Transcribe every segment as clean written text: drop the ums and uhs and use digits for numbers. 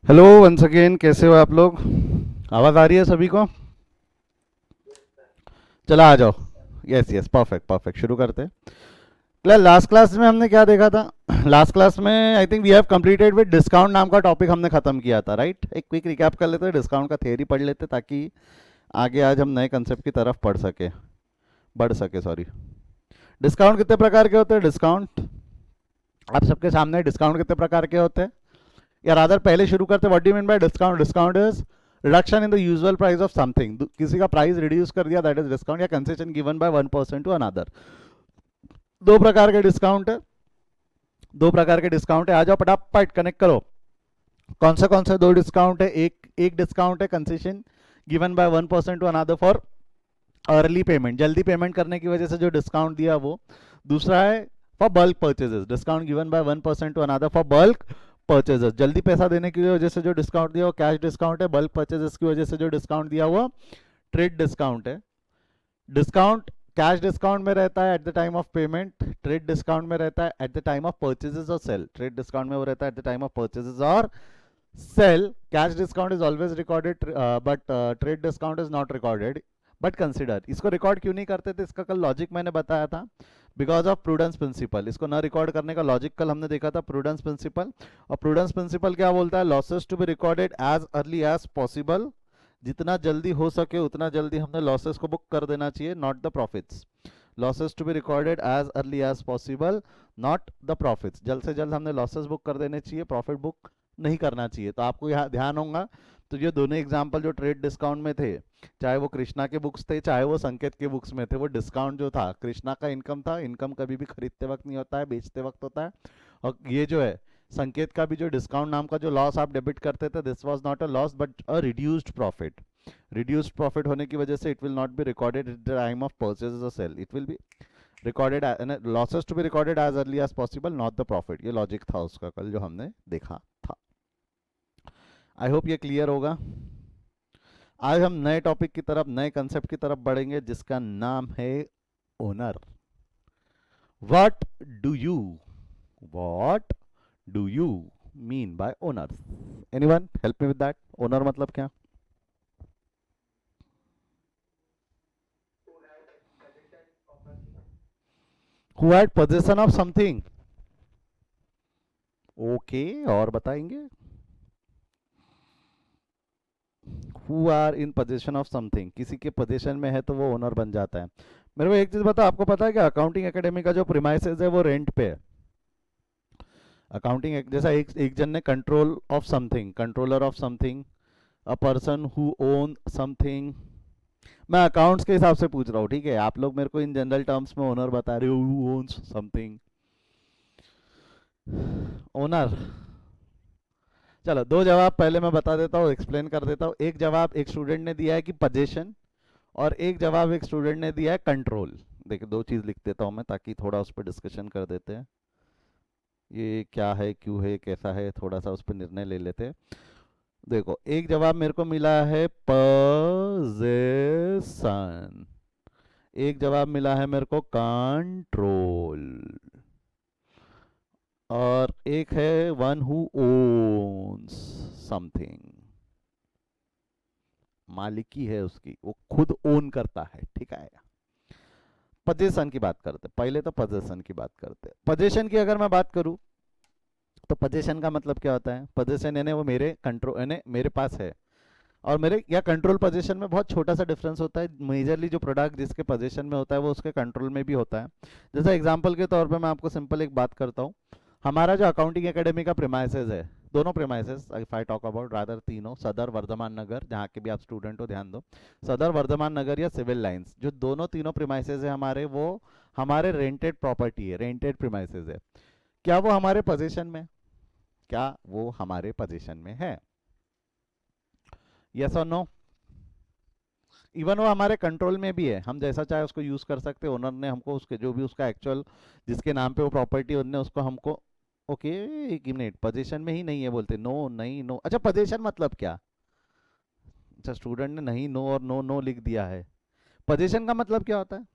Hello once again, कैसे हो आप लोग? आवाज़ आ रही है सभी को? चला आ जाओ। यस यस, परफेक्ट परफेक्ट, शुरू करते हैं। लास्ट क्लास में हमने क्या देखा था? लास्ट क्लास में I think we have completed with discount नाम का टॉपिक हमने खत्म किया था, राइट? एक क्विक रिकैप कर लेते हैं, डिस्काउंट का थ्योरी पढ़ लेते ताकि आगे आज हम नए कंसेप्ट की तरफ बढ़ सके, सॉरी। डिस्काउंट कितने प्रकार के होते हैं? डिस्काउंट आप सबके सामने, डिस्काउंट कितने प्रकार के होते हैं? या रादर पहले शुरू करते, what do you mean by discount? Discount is reduction in the usual price of something. किसी का प्राइस रिड्यूस कर दिया, दैट इज डिस्काउंट, या concession given by one person to another. दो प्रकार के डिस्काउंट है। दो प्रकार के डिस्काउंट है, आ जाओ फटाफट कनेक्ट करो। कौन से दो डिस्काउंट है? एक एक डिस्काउंट है concession given by one person to another for early payment, जल्दी पेमेंट करने की वजह से जो डिस्काउंट दिया वो। दूसरा है for bulk purchases, discount given by one person to another for bulk purchases, जल्दी पैसा देने की वजह से जो डिस्काउंट दिया वो कैश डिस्काउंट है। बल्क परचेजेस की वजह से जो डिस्काउंट दिया वो ट्रेड डिस्काउंट है। डिस्काउंट कैश डिस्काउंट में रहता है at the time of payment, trade discount में रहता है at the time of purchases और सेल। ट्रेड डिस्काउंट में वो रहता है at the time of purchases और sale. Cash discount is always recorded, but trade discount is not recorded but consider. इसको रिकॉर्ड क्यों नहीं करते थे, इसका कल लॉजिक मैंने बताया था, बिकॉज ऑफ प्रूडेंस प्रिंसिपल। इसको ना रिकॉर्ड करने का लॉजिक कल हमने देखा था, प्रूडेंस प्रिंसिपल। और प्रूडेंस प्रिंसिपल क्या बोलता है? Losses to be recorded as early as possible, जितना जल्दी हो सके उतना जल्दी हमने लॉसेस को बुक कर देना चाहिए, not the profits. Losses to be recorded as early as possible, not the profits. जल्द से जल्द हमने लॉसेस बुक कर देने चाहिए, प्रॉफिट बुक नहीं करना चाहिए। तो आपको यहाँ ध्यान होगा। तो ये दोनों एग्जाम्पल जो ट्रेड डिस्काउंट में थे, चाहे वो कृष्णा के बुक्स थे चाहे वो संकेत के बुक्स में थे, वो डिस्काउंट जो था कृष्णा का इनकम था। इनकम कभी भी खरीदते वक्त नहीं होता है, बेचते वक्त होता है। और ये जो है संकेत का भी जो डिस्काउंट नाम का जो लॉस आप डेबिट करते थे, this was not a loss but a reduced profit. Reduced profit होने की वजह से it will not be recorded at the time of purchase और sale, it will be recorded losses to be recorded as early as possible, not the profit. ये logic था उसका कल जो हमने देखा था। आई होप ये क्लियर होगा। आज हम नए टॉपिक की तरफ, नए कंसेप्ट की तरफ बढ़ेंगे जिसका नाम है owner. What do you what do you mean by owner? Anyone help me with that? Owner मतलब क्या? Who had possession of something. Okay, और बताएंगे? Who are in possession of something, किसी के पोजेशन में है तो वो ओनर बन जाता है। मेरे को एक चीज बताओ, आपको पता है कि अकाउंटिंग एकेडमी का जो प्रीमाइसेस है वो रेंट पे है। अकाउंटिंग जैसा एक जन ने control of something, controller of something, a person who own something. मैं अकाउंट्स के हिसाब से पूछ रहा हूँ, ठीक है? आप लोग मेरे को इन जनरल टर्म्स में ओनर बता रहे हो, हु ओन्स समथिंग। ओनर, चलो दो जवाब पहले मैं बता देता हूँ, एक्सप्लेन कर देता हूँ। एक जवाब एक स्टूडेंट ने दिया है कि पोजेशन, और एक जवाब एक स्टूडेंट ने दिया है कंट्रोल। देखिए दो चीज़ लिख देता हूँ मैं ताकि थोड़ा उस पर डिस्कशन कर देते हैं। ये क्या है, क्यों है, कैसा है, थोड़ा सा उस पर निर्णय ले लेते हैं। देखो, एक जवाब मेरे को मिला है पोजेशन, एक जवाब मिला है मेरे को कंट्रोल, और एक है वन हु ओन्स समथिंग। मालिकी है उसकी, वो खुद ओन करता है, ठीक है? पोजेशन की बात करते, पहले तो पोजेशन की बात करते। पोजेशन की अगर मैं बात करूं तो पोजेशन का मतलब क्या होता है? पोजेशन यानी वो मेरे कंट्रोल, यानी मेरे पास है। और मेरे या कंट्रोल पोजीशन में बहुत छोटा सा डिफरेंस होता है। मेजरली जो प्रोडक्ट जिसके पोजीशन में होता है वो उसके कंट्रोल में भी होता है। जैसा एग्जांपल के तौर पे मैं आपको सिंपल एक बात करता हूँ। हमारा जो अकाउंटिंग एकेडमी का प्रीमाइसेस है, दोनों premises, if I talk about rather तीनों, सदर वर्धमान नगर, जहाँ के भी आप स्टूडेंट हो ध्यान दो, सदर वर्धमान नगर या सिविल लाइंस, जो दोनों तीनों प्रीमाइसेस है हमारे, वो हमारे रेंटेड प्रॉपर्टी है, रेंटेड प्रीमाइसेस है। क्या वो हमारे पोजीशन में? क्या वो हमारे पोजीशन में है? यस और नो? इवन वो हमारे कंट्रोल में भी है, हम जैसा चाहे उसको यूज कर सकते हैं। ओनर ने हमको उसके जो भी उसका एक्चुअल जिसके नाम पे वो प्रॉपर्टी, उनने उसको हमको, ओके एक मिनट, पोजीशन में ही नहीं है बोलते, नो नहीं नो, अच्छा पोजीशन मतलब क्या? अच्छा स्टूडेंट ने नहीं नो और नो नो लिख दिया है। पोजीशन का मतलब क्या होता है?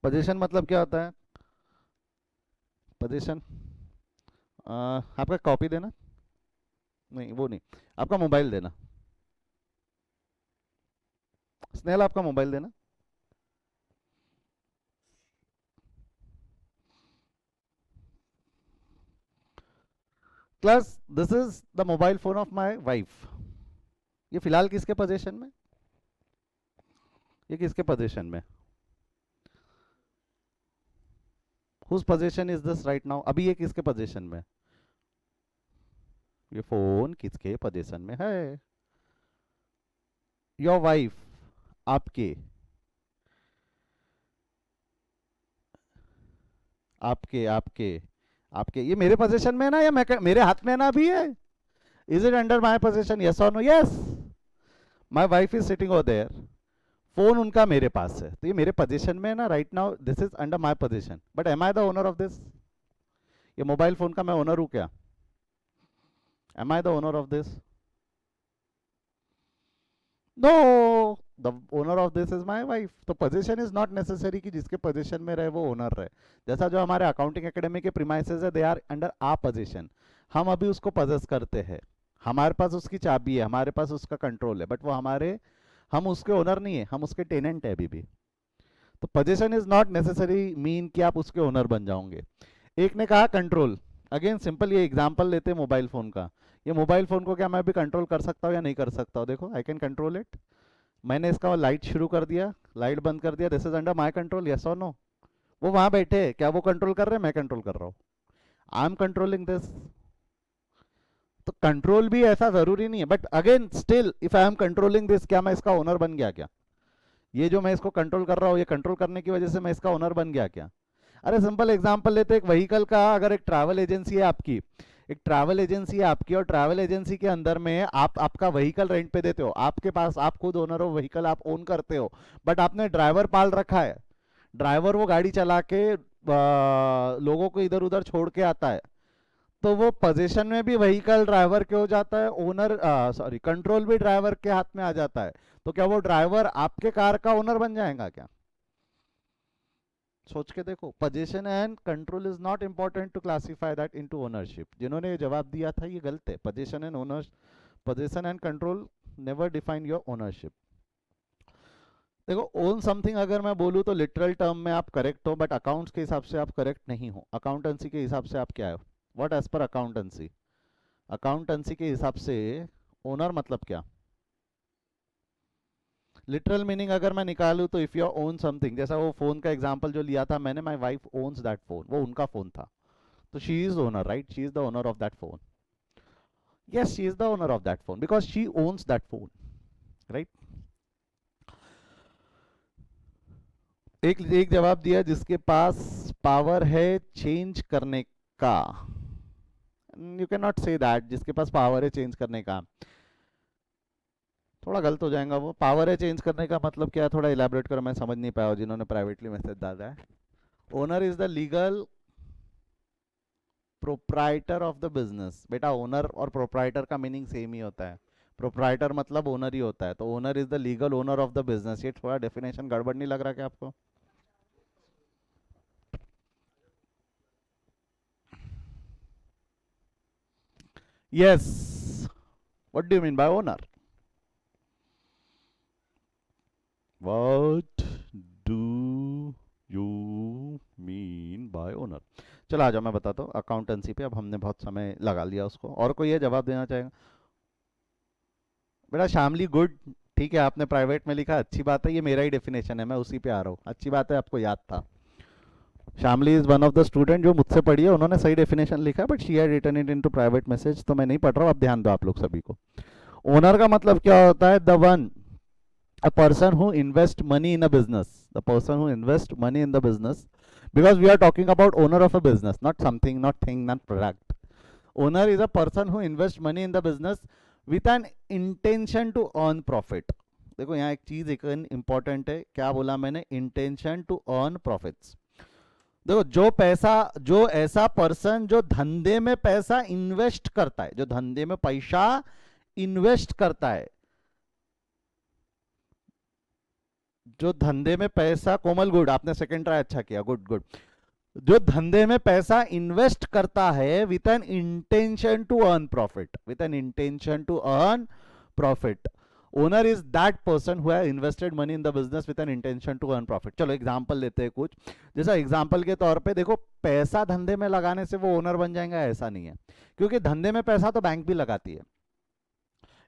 पोजीशन मतलब क्या होता है? पोजीशन, आपका कॉपी देना, नहीं वो नहीं, आपका मोबाइल देना, स्नेहल आपका मोबाइल देना। Class, this is the mobile phone of my wife. ये फिलहाल किसके पोजीशन में, ये किसके पोजीशन में, whose position is this right now, अभी ये किसके पोजीशन में, ये फोन किसके पोजीशन में है, योर वाइफ, आपके, आपके आपके आपके, ये मेरे पोजीशन में है ना, या मेरे हाथ में है ना अभी है, is it under my position, yes और no, yes, my wife is sitting over there, phone उनका मेरे पास है, तो ये मेरे पोजीशन में है ना right now, this is under my position, but am I the owner of this, ये मोबाइल फोन का मैं ओनर हूं क्या, am I the owner of this, no, the owner of this is my wife, तो position is not necessary कि जिसके position में रहे वो ओनर रहे, जैसा जो हमारे अकाउंटिंग एकेडमी के प्रीमाइसेस है, they are under a position, हम अभी उसको पजेस करते हैं, हमारे पास उसकी चाबी है, हमारे पास उसका कंट्रोल है, बट वो हमारे, हम उसके ओनर नहीं है, हम उसके टेनेंट है अभी भी, तो position is not necessary mean कि आप उसके ओनर बन जाओगे। एक ने कहा कंट्रोल, अगेन सिंपल, ये एग्जांपल लेते हैं मोबाइल फोन का, ये मोबाइल फोन को क्या मैं भी कंट्रोल कर सकता हूँ या नहीं कर सकता हूँ, देखो आई कैन कंट्रोल इट, मैंने इसका लाइट शुरू कर दिया, लाइट बंद कर दिया, this is under my control, yes और नो, वो वहां बैठे हैं, क्या वो कंट्रोल कर रहे हैं, मैं कंट्रोल कर रहा हूँ, आई एम कंट्रोलिंग दिस, तो कंट्रोल भी ऐसा जरूरी नहीं है, but again still if I am controlling this, क्या मैं इसका ओनर बन गया क्या, ये जो मैं इसको कंट्रोल कर रहा हूँ, ये कंट्रोल करने की वजह से मैं इसका ओनर बन गया क्या, अरे सिंपल एग्जांपल लेते हैं एक व्हीकल का, अगर एक ट्रैवल एजेंसी है आपकी, एक ट्रैवल एजेंसी है आपकी, और ट्रैवल एजेंसी के अंदर में आप आपका व्हीकल रेंट पे देते हो, आपके पास, आप खुद ओनर हो, व्हीकल आप ओन करते हो, बट आपने ड्राइवर पाल रखा है, ड्राइवर वो गाड़ी चला के लोगों को इधर उधर छोड़ के आता है, तो वो पोजीशन में भी व्हीकल ड्राइवर के हो जाता है, ओनर सॉरी कंट्रोल भी ड्राइवर के हाथ में आ जाता है, तो क्या वो ड्राइवर आपके कार का ओनर बन जाएगा क्या, सोच के देखो, position and control is not important to classify that into ownership, जिन्होंने ये जवाब दिया था ये गलत है, position and owner, position and control never define your ownership. देखो ओन समथिंग अगर मैं बोलूँ तो लिटरल टर्म में आप करेक्ट हो, बट अकाउंट्स के हिसाब से आप करेक्ट नहीं हो, अकाउंटेंसी के हिसाब से आप क्या हो, what as per accountancy, accountancy के हिसाब से ओनर मतलब क्या, लिटरल मीनिंग अगर मैं निकालूं तो इफ यू ओन समथिंग, जैसा वो फोन का एग्जांपल जो लिया था मैंने, my wife owns that phone, वो उनका फोन था, तो she is owner right, she is the owner of that phone, yes she is the owner of that phone because she owns that phone, right. एक एक जवाब दिया, जिसके पास power है चेंज करने का, you can not say that, जिसके पास power है चेंज करने का, थोड़ा गलत हो जाएगा, वो पावर है चेंज करने का मतलब क्या है, थोड़ा इलेबोरेट करो, मैं समझ नहीं पाया जिन्होंने प्राइवेटली मैसेज डाला है। Owner is the legal proprietor of the business, बेटा ओनर और प्रोप्राइटर का मीनिंग सेम ही होता है, प्रोप्राइटर मतलब ओनर ही होता है, तो owner is the legal owner of the business, ये थोड़ा डेफिनेशन गड़बड़ नहीं लग रहा क्या आपको, yes, what do you mean by owner, what do you mean by owner, चलो आ जाओ मैं बताता हूँ अकाउंटेंसी पे, अब हमने बहुत समय लगा लिया उसको, और कोई ये जवाब देना चाहेगा, बेटा शामली गुड, ठीक है आपने प्राइवेट में लिखा, अच्छी बात है, ये मेरा ही डेफिनेशन है, मैं उसी पे आ रहा हूँ, अच्छी बात है आपको याद था, Shamli is one of the student जो मुझसे पढ़ी है, उन्होंने सही डेफिनेशन लिखा, but she had written it into private message, तो मैं नहीं पढ़ रहा हूँ, अब ध्यान दो आप लोग सभी को, ओनर का मतलब क्या होता है, the one, a person who invest money in a business, the person who invest money in the business, because we are talking about owner of a business, not something, not thing, not product, owner is a person who invest money in the business with an intention to earn profit, देखो यहाँ एक चीज एक important है, क्या बोला मैंने, intention to earn profits, देखो जो पैसा, जो ऐसा पर्सन जो धंधे में पैसा इन्वेस्ट करता है, जो धंधे में पैसा इन्वेस्ट करता है, जो धंधे में पैसा, कोमल गुड, आपने सेकंड ट्राई अच्छा किया, गुड गुड, जो धंधे में पैसा इन्वेस्ट करता है with an intention to earn profit, with an intention to earn profit, owner is that person who has invested money in the business with an intention to earn profit. चलो example लेते हैं कुछ, जैसा example के तौर पे देखो, पैसा धंधे में लगाने से वो ओनर बन जाएगा ऐसा नहीं है, क्योंकि धंधे में पैसा तो बैंक भी लगाती है।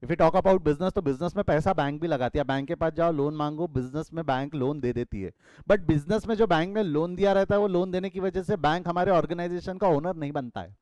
If you talk about business, तो बिजनेस में पैसा बैंक भी लगाती है, बैंक के पास जाओ लोन मांगो, बिजनेस में बैंक लोन दे देती है। बट बिजनेस में जो बैंक ने लोन दिया रहता है, वो लोन देने की वजह से बैंक हमारे ऑर्गेनाइजेशन का ओनर नहीं बनता है।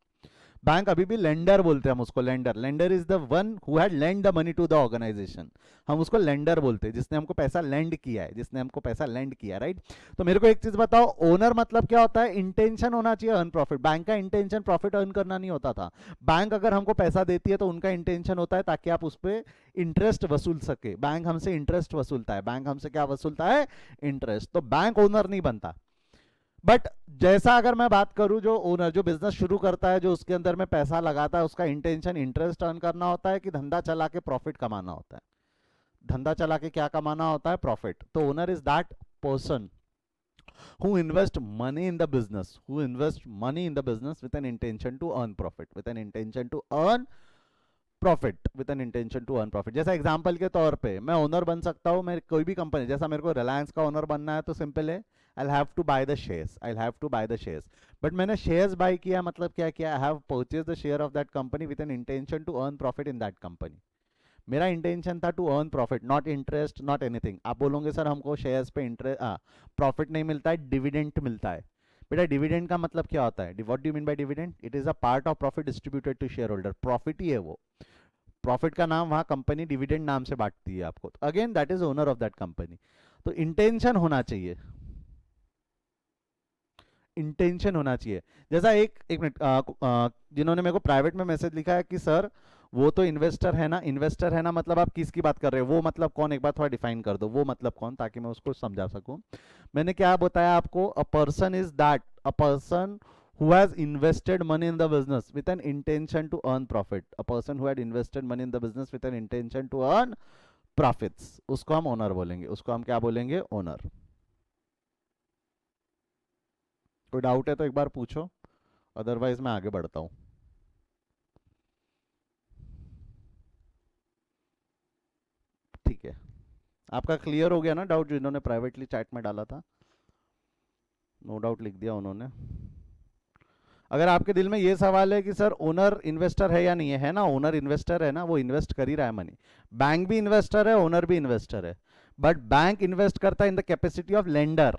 बैंक अभी भी लेंडर बोलते हैं हम उसको, lender, lender is the one who had lend the money to the organisation, हम उसको लेंडर बोलते हैं, जिसने हमको पैसा लेंड किया है, जिसने हमको पैसा लेंड किया, राइट। तो मेरे को एक चीज बताओ, ओनर मतलब क्या होता है? इंटेंशन होना चाहिए अर्न प्रॉफिट। बैंक का इंटेंशन प्रॉफिट अर्न करना नहीं होता था। बैंक अगर हमको पैसा देती है तो उनका इंटेंशन होता है ताकि आप उस पर इंटरेस्ट वसूल सके। बैंक हमसे इंटरेस्ट वसूलता है, बैंक हमसे क्या वसूलता है? इंटरेस्ट। तो बैंक ओनर नहीं बनता। बट जैसा अगर मैं बात करूं, जो ओनर जो बिजनेस शुरू करता है, जो उसके अंदर में पैसा लगाता है, उसका इंटेंशन इंटरेस्ट अर्न करना होता है कि धंधा चला के प्रॉफिट कमाना होता है? धंधा चला के क्या कमाना होता है? प्रॉफिट। तो owner is that person who invest money in the business, who invest money in the business with an intention to earn profit, with an intention to earn profit, with an intention to earn profit. जैसा example के तौर पे मैं owner बन सकता हूं, मेरी कोई भी कंपनी, जैसा मेरे को रिलायंस का ओनर बनना है तो सिंपल है, I have to buy the shares, I have to buy the shares. But मैंने शेयर्स बाय किया, मतलब क्या किया? I have purchase the share of that company with an intention to earn profit in that company. मेरा intention था to earn profit, not interest, not anything. आप बोलोगे sir हमको शेयर्स पे इंटरेस्ट प्रॉफिट नहीं मिलता है, डिविडेंड मिलता है। बेटा डिविडेंड का मतलब क्या होता है? What do you mean by dividend? It is a part of profit distributed to shareholder. Profit ही है वो, प्रॉफिट का नाम वहां कंपनी डिविडेंड नाम से बांटती है आपको। तो again that is owner of that company. तो इंटेंशन होना चाहिए, इंटेंशन होना चाहिए। जैसा एक मिनट, जिन्होंने मेरे को प्राइवेट में मैसेज लिखा है कि सर वो तो इन्वेस्टर है ना, इन्वेस्टर है ना मतलब आप किसकी बात कर रहे हो? वो मतलब कौन? एक बार थोड़ा डिफाइन कर दो, वो मतलब कौन, ताकि मैं उसको समझा सकूं। मैंने क्या बताया आपको? A person is that, a person who has invested money in the business with an intention to earn profit, a person who had invested money in the business with an intention to earn profits, उसको हम owner बोलेंगे, उसको हम क्या बोलेंगे? Owner. कोई doubt है तो एक बार पूछो, अदरवाइज मैं आगे बढ़ता हूं। ठीक है, आपका क्लियर हो गया ना डाउट, जो इन्होंने प्राइवेटली चैट में डाला था? नो डाउट लिख दिया उन्होंने। अगर आपके दिल में ये सवाल है कि सर ओनर इन्वेस्टर है या नहीं है, है ना, ओनर इन्वेस्टर है ना, वो इन्वेस्ट कर ही रहा है मनी। बैंक भी इन्वेस्टर है, ओनर भी इन्वेस्टर है। बट बैंक इन्वेस्ट करता है in the capacity of lender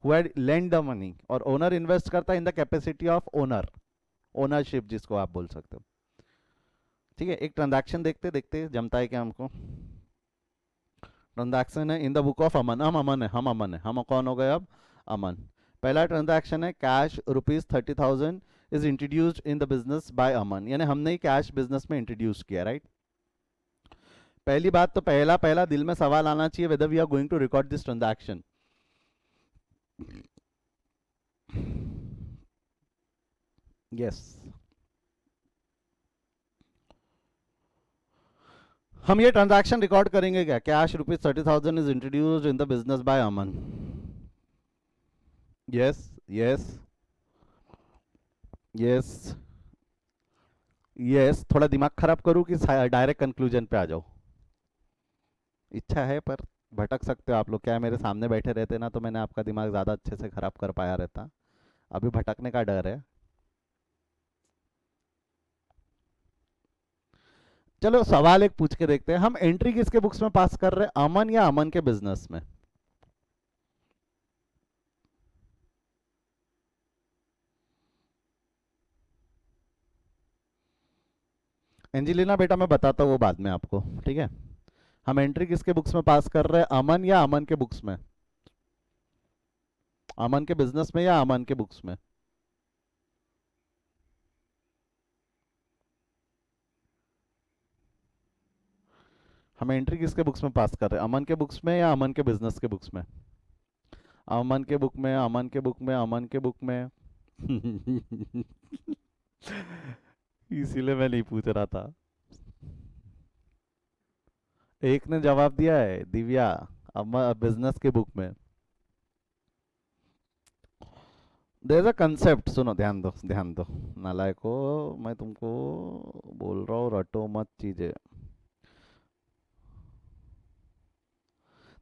who had lend the money, और ओनर इन्वेस्ट करता है in the capacity of owner, ownership जिसको आप बोल सकते हो। ठीक है, एक ट्रांजैक्शन देखते देखते जमता है क्या हमको? ट्रांजैक्शन है इन द बुक ऑफ अमन, हम अमन है, हम अमन है, हम कौन हो गए अब? अमन। पहला ट्रांजैक्शन है cash ₹30,000 is introduced in the business by Aman, यानी हमने ही कैश बिजनेस में इंट्रोड्यूस किया, राइट। पहली बात तो पहला पहला दिल में सवाल आना चाहिए, whether we are going to record this transaction. Yes, हम ये ट्रांजैक्शन रिकॉर्ड करेंगे क्या? Cash ₹30,000 is introduced in the business by Aman. Yes, yes, yes, yes. थोड़ा दिमाग खराब करूं कि डायरेक्ट कंक्लूजन पे आ जाओ? इच्छा है, पर भटक सकते हो आप लोग। क्या है, मेरे सामने बैठे रहते ना तो मैंने आपका दिमाग ज़्यादा अच्छे से खराब कर पाया रहता। अभी भटकने का डर है। चलो सवाल एक पूछ के देखते हैं, हम एंट्री किसके बुक्स में पास कर रहे हैं, अमन या अमन के बिजनेस में? एंजिलिना बेटा मैं बताता हूँ वो बाद में आपको, ठीक है। हम एंट्री किसके बुक्स में पास कर रहे हैं, अमन या अमन के बुक्स में? अमन के बिजनेस में या अमन के बुक्स में? हम एंट्री किसके बुक्स में पास कर रहे हैं, अमन के बुक्स में या अमन के बिजनेस के बुक्स में? अमन के बुक में, अमन के बुक में, अमन के बुक में। इसीलिए मैं नहीं पूछ रहा था। एक ने जवाब दिया है, दिव्या, अमन बिजनेस के बुक में। देयर इज अ कंसेप्ट, सुनो, ध्यान दो ध्यान दो, नालायको, मैं तुमको बोल रहा हूँ रटो मत चीजें।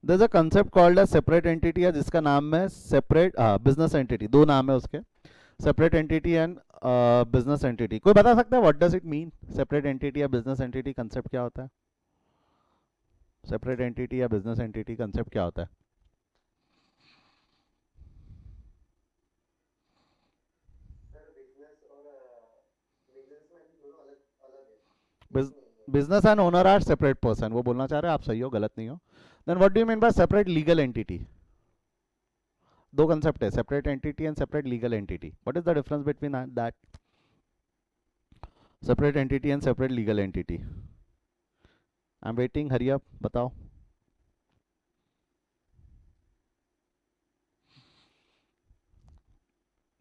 There is a concept called as separate entity, है जिसका नाम है सेपरेट बिजनेस एंटिटी, दो नाम है उसके, separate entity and business entity. कोई बता सकता है what does it mean, separate entity या बिजनेस एंटिटी, कंसेप्ट क्या होता है? सेपरेट एंटिटी या बिजनेस एंटिटी कंसेप्ट क्या होता है? Business and owner are separate person, वो बोलना चाह रहे हैं, आप सही हो, गलत नहीं हो। Then what do you mean by separate legal entity? दो कंसेप्ट है, separate entity and separate legal entity, what is the difference between that? Separate entity and separate legal entity, I am waiting, hurry up, बताओ।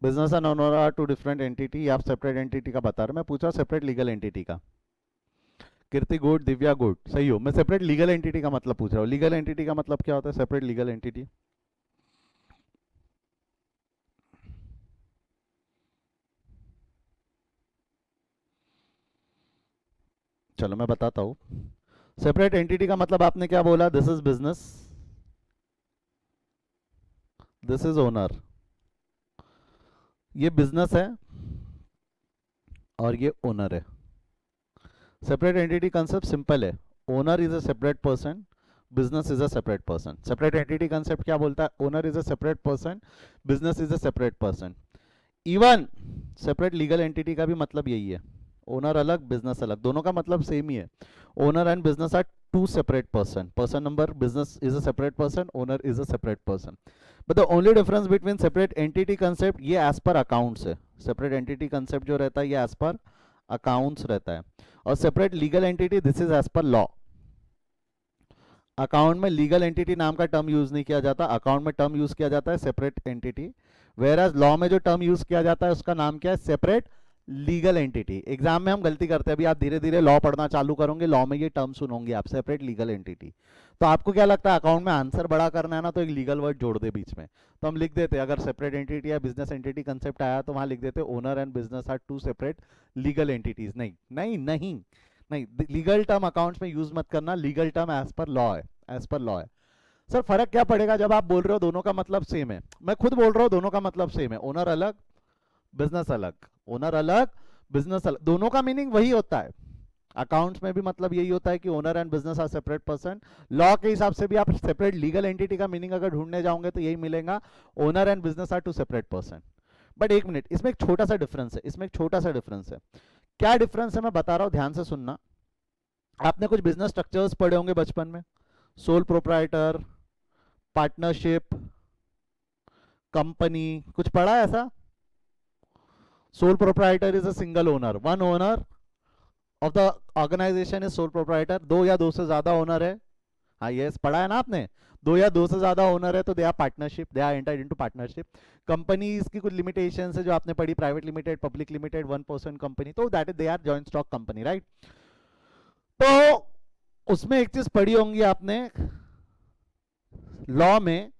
Business and owner are two different entity, आप separate entity का बता रहे, मैं पूछा separate legal entity का। कीर्ति good, Divya good, सही हो। मैं सेपरेट लीगल एंटिटी का मतलब पूछ रहा हूँ, लीगल एंटिटी का मतलब क्या होता है, सेपरेट लीगल एंटिटी? चलो मैं बताता हूँ। सेपरेट एंटिटी का मतलब आपने क्या बोला, this is business, this is owner, ये बिजनेस है और ये ओनर है। सेपरेट एंटिटी कंसेप्ट सिंपल है, owner is a separate person, business is a separate person. Separate entity concept क्या बोलता है, owner is a separate person, business is a separate person. Even separate legal entity का भी मतलब यही है, owner अलग बिजनेस अलग, दोनों का मतलब सेम ही है। Owner and business are two separate person, person number, business is a separate person, owner is a separate person. But the only difference between separate entity concept, ये एज पर अकाउंट्स है, separate entity concept जो रहता है ये as per accounts रहता है, और separate legal entity this is as per law. Account में लीगल एंटिटी नाम का टर्म यूज नहीं किया जाता, अकाउंट में टर्म यूज किया जाता है separate entity, whereas law में जो टर्म यूज किया जाता है उसका नाम क्या है, सेपरेट लीगल एंटिटी। एग्जाम में हम गलती करते हैं, अभी आप धीरे धीरे लॉ पढ़ना चालू करोगे, लॉ में ये टर्म सुनोगे आप, सेपरेट लीगल एंटिटी। तो आपको क्या लगता है, अकाउंट में आंसर बड़ा करना है ना, तो एक लीगल वर्ड जोड़ दे बीच में, तो हम लिख देते हैं, अगर सेपरेट एंटिटी या बिजनेस एंटिटी कंसेप्ट आया तो वहां लिख देते owner and business are two separate legal entities. नहीं नहीं नहीं नहीं, लीगल टर्म अकाउंट्स में यूज मत करना, legal term as per law है, एज पर लॉ है। सर फर्क क्या पड़ेगा जब आप बोल रहे हो दोनों का मतलब सेम है? मैं खुद बोल रहा हूँ दोनों का मतलब सेम है, ओनर अलग बिजनेस अलग, ओनर अलग बिजनेस अलग, दोनों का मीनिंग वही होता है। अकाउंट्स में भी मतलब यही होता है कि owner and business are separate person, law के हिसाब से भी आप सेपरेट लीगल एंटिटी का मीनिंग अगर ढूंढने जाओगे तो यही मिलेगा, owner and business are two separate person. But एक मिनट, इसमें एक छोटा सा डिफरेंस है, इसमें एक छोटा सा डिफरेंस है। क्या डिफरेंस है मैं बता रहा हूं, ध्यान से सुनना। आपने कुछ बिजनेस स्ट्रक्चर्स पढ़े होंगे बचपन में, सोल प्रोप्राइटर, पार्टनरशिप, कंपनी, कुछ पढ़ा है ऐसा? Sole proprietor is a single owner, one owner of the organisation is sole proprietor, दो या दो से ज्यादा ओनर है। हाँ यस, पढ़ा है ना आपने, दो या दो से ज्यादा ओनर है तो they are partnership, they are entered into partnership. Companies की कुछ लिमिटेशंस है जो आपने पढ़ी, private limited, public limited, one person company, तो that is they are joint stock company, right? तो उसमें एक चीज पढ़ी होंगी आपने, लॉ में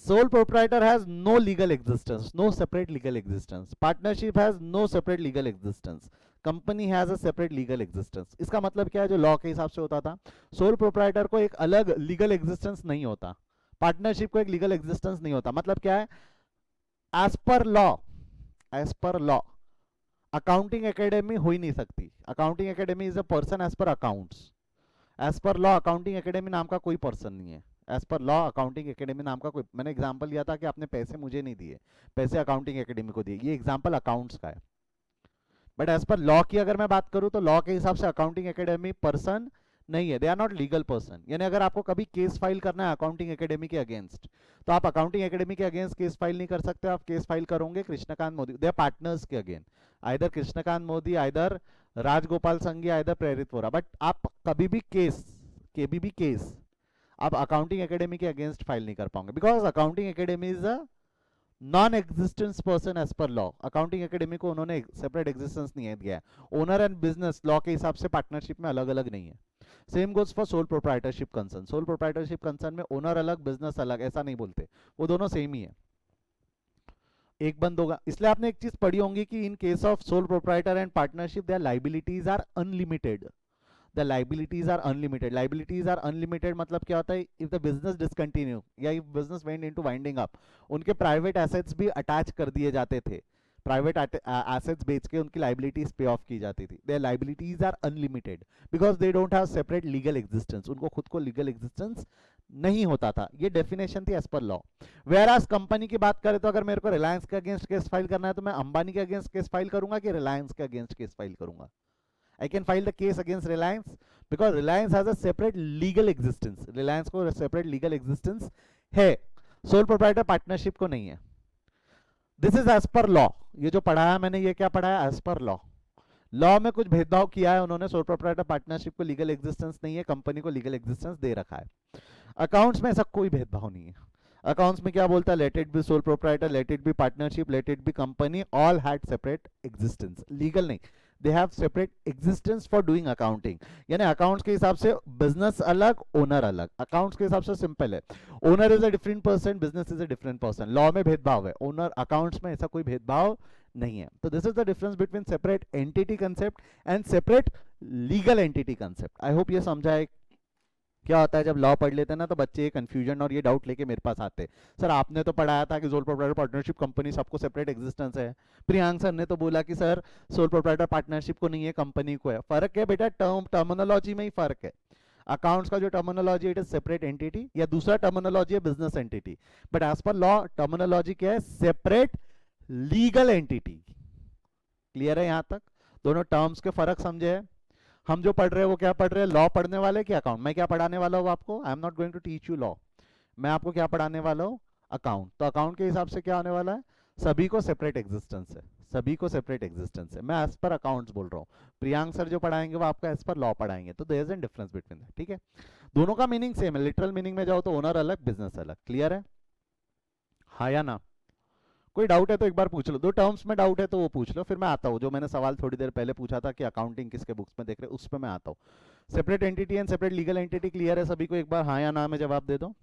sole proprietor has no legal existence, no separate legal existence, partnership has no separate legal existence, company has a separate legal existence. इसका मतलब क्या है, जो लॉ के हिसाब से होता था, सोल प्रोप्राइटर को एक अलग लीगल एग्जिस्टेंस नहीं होता, पार्टनरशिप को एक लीगल एग्जिस्टेंस नहीं होता। मतलब क्या है, as per law, as per law accounting academy हो ही नहीं सकती, accounting academy is a person as per accounts, as per law accounting academy नाम का कोई पर्सन नहीं है, as per law accounting academy नाम का कोई, मैंने एग्जांपल लिया था कि आपने पैसे मुझे नहीं दिए, पैसे अकाउंटिंग एकेडमी को दिए, ये एग्जांपल अकाउंट्स का है। बट एज पर लॉ की अगर मैं बात करूं तो लॉ के हिसाब से अकाउंटिंग एकेडमी पर्सन नहीं है, they are not legal person. यानी अगर आपको कभी केस फाइल करना है अकाउंटिंग एकेडमी के अगेंस्ट, तो आप अकाउंटिंग एकेडमी के अगेंस्ट केस फाइल नहीं कर सकते, आप केस फाइल करोगे Krishnakant Modi, they are partners के against, either Krishnakant Modi, either Rajgopal Sanghi, either Prerit Vora. But आप कभी भी केस, कभी भी केस आप अकाउंटिंग एकेडमी के अगेंस्ट फाइल नहीं कर पाओगे, because accounting academy is a non existence person as per law. Accounting academy को उन्होंने सेपरेट एग्जिस्टेंस नहीं दिया है, ओनर एंड बिजनेस लॉ के हिसाब से पार्टनरशिप में अलग अलग नहीं है। Same goes for sole proprietorship concern, sole proprietorship concern में ओनर अलग बिजनेस अलग ऐसा नहीं बोलते, वो दोनों सेम ही है। एक बंद होगा, इसलिए आपने एक चीज पढ़ी होंगी कि in case of sole proprietor and partnership their liabilities are unlimited. The liabilities are unlimited, liabilities are unlimited मतलब क्या होता है, इफ द बिजनेस डिसकंटिन्यू या if business went into winding up, उनके प्राइवेट एसेट्स भी अटैच कर दिए जाते थे, प्राइवेट एसेट्स बेच के उनकी लाइबिलिटीज पे ऑफ की जाती थी। Their liabilities are unlimited because they don't have separate legal existence, उनको खुद को लीगल एग्जिस्टेंस नहीं होता था। ये डेफिनेशन थी as per law. Where as company की बात करें तो अगर मेरे को रिलायंस के अगेंस्ट केस फाइल करना है तो मैं अंबानी के अगेंस्ट केस फाइल करूंगा कि रिलायंस के अगेंस्ट केस फाइल करूंगा? I can file the case against Reliance because Reliance has a separate legal existence. Reliance को separate legal existence है, sole proprietor partnership को नहीं है। This is as per law। ये जो पढ़ाया मैंने, ये क्या पढ़ाया? as per law। लॉ में कुछ भेदभाव किया है उन्होंने, सोल प्रोप्राइटर पार्टनरशिप को लीगल एग्जिस्टेंस नहीं है, कंपनी को लीगल एग्जिस्टेंस दे रखा है। अकाउंट्स में ऐसा कोई भेदभाव नहीं है। अकाउंट्स में क्या बोलता है? Let it be sole proprietor, let it be partnership, let it be company, all had separate existence. Legal नहीं, they have separate existence for doing accounting. यानी अकाउंट्स के हिसाब से बिजनेस अलग, ओनर अलग। अकाउंट्स के हिसाब से सिंपल है, owner is a different person, business is a different person. Law में भेदभाव है, ओनर अकाउंट्स में ऐसा कोई भेदभाव नहीं है। तो this is the difference between separate entity concept and separate legal entity concept. I hope ये समझा है। क्या होता है जब लॉ पढ़ लेते हैं ना तो बच्चे ये कंफ्यूजन और ये डाउट लेके मेरे पास आते हैं, सर आपने तो पढ़ाया था कि सोल प्रोप्राइटर पार्टनरशिप कंपनी सबको सेपरेट एग्जिस्टेंस है। प्रियांक सर ने तो बोला कि सर सोल प्रोप्राइटर पार्टनरशिप को नहीं है, कंपनी को है। फर्क है बेटा, टर्मिनोलॉजी में ही फर्क है। अकाउंट्स का जो terminology it is separate entity, या दूसरा टर्मिनोलॉजी है business entity, but as per law terminology क्या है? Separate legal entity. क्लियर है यहां तक? दोनों टर्म्स के फर्क समझे हैं? हम जो पढ़ रहे हैं वो क्या पढ़ रहे हैं? लॉ पढ़ने वाले कि अकाउंट? मैं क्या पढ़ाने वाला हूँ आपको? I am not going to teach you law. मैं आपको क्या पढ़ाने वाला हूँ? अकाउंट। तो अकाउंट के हिसाब से क्या होने वाला है? सभी को सेपरेट एग्जिस्टेंस है, सभी को सेपरेट एग्जिस्टेंस है। मैं एज पर अकाउंट्स बोल रहा हूँ, प्रियांक सर जो पढ़ाएंगे वो आपको एज पर लॉ पढ़ाएंगे। तो there is an difference between that. ठीक है, दोनों का मीनिंग सेम है। लिटरल मीनिंग में जाओ तो ओनर अलग, बिजनेस अलग। क्लियर है? हाँ या ना? कोई डाउट है तो एक बार पूछ लो, दो टर्म्स में डाउट है तो वो पूछ लो, फिर मैं आता हूँ। जो मैंने सवाल थोड़ी देर पहले पूछा था कि अकाउंटिंग किसके बुक्स में देख रहे, उस पर मैं आता हूँ। Separate entity and separate legal entity clear है सभी को? एक बार हाँ या ना में जवाब दे दो।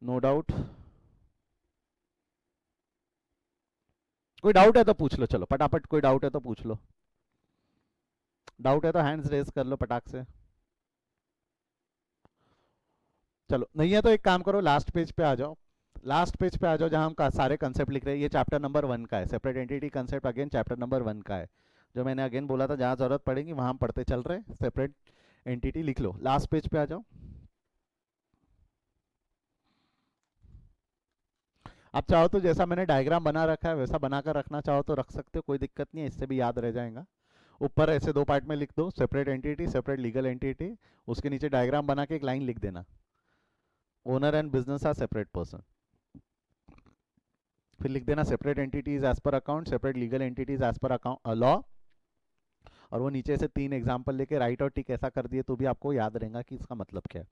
No doubt? कोई डाउट है तो पूछ लो, चलो फटाफट, कोई डाउट है तो पूछ लो। डाउट है तो हैंड्स रेज कर लो पटाख से। चलो नहीं है तो एक काम करो, लास्ट पेज पे आ जाओ। लास्ट पेज पे आ जाओ जहां हम सारे कंसेप्ट लिख रहे हैं। ये चैप्टर नंबर 1 का है, separate entity concept again chapter number 1 का है। जो मैंने अगेन बोला था जहां जरूरत पड़ेगी वहां हम पढ़ते चल रहे हैं। सेपरेट एंटिटी लिख लो, लास्ट पेज पे आ जाओ। आप चाहो तो जैसा मैंने डायग्राम बना रखा है वैसा बनाकर रखना चाहो तो रख सकते हो, कोई दिक्कत नहीं है, इससे भी याद रह जाएगा। ऊपर ऐसे दो पार्ट में लिख दो, separate entity, separate legal entity, उसके नीचे डायग्राम बना के एक लाइन लिख देना, owner and business are separate person. फिर लिख देना separate entities as per account, separate legal entities as per account law. और वो नीचे से 3 एग्जांपल लेके राइट और टिक ऐसा कर दिए तो भी आपको याद रहेगा कि इसका मतलब क्या है।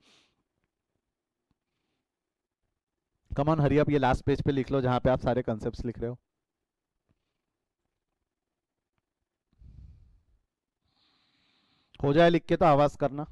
कम ऑन हरी अप, ये लास्ट पेज पे लिख लो जहां पे आप सारे कंसेप्ट लिख रहे हो। हो जाए लिख के तो आवाज करना।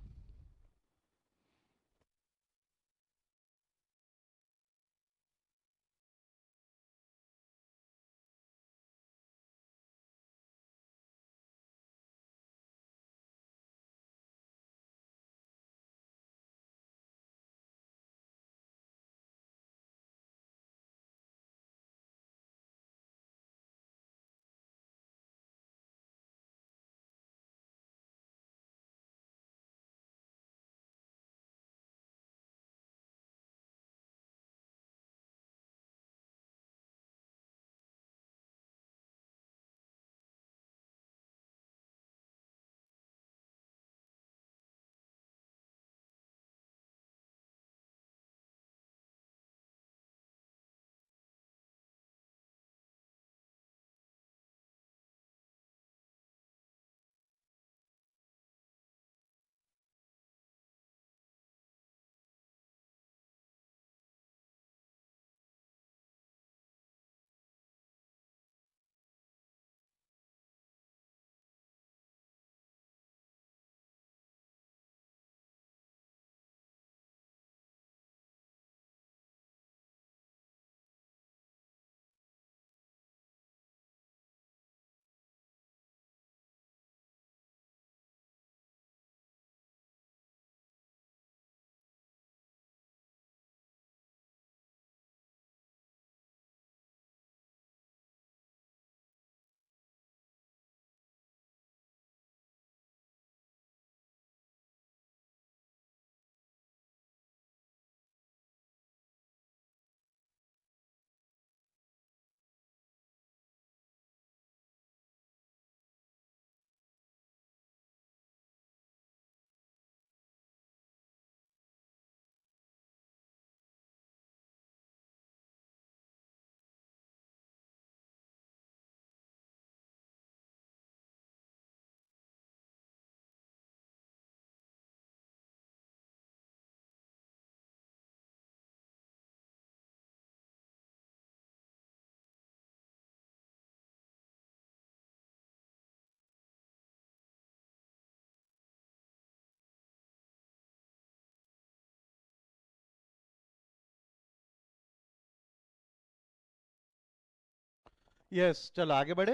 यस, चलो आगे बढ़े।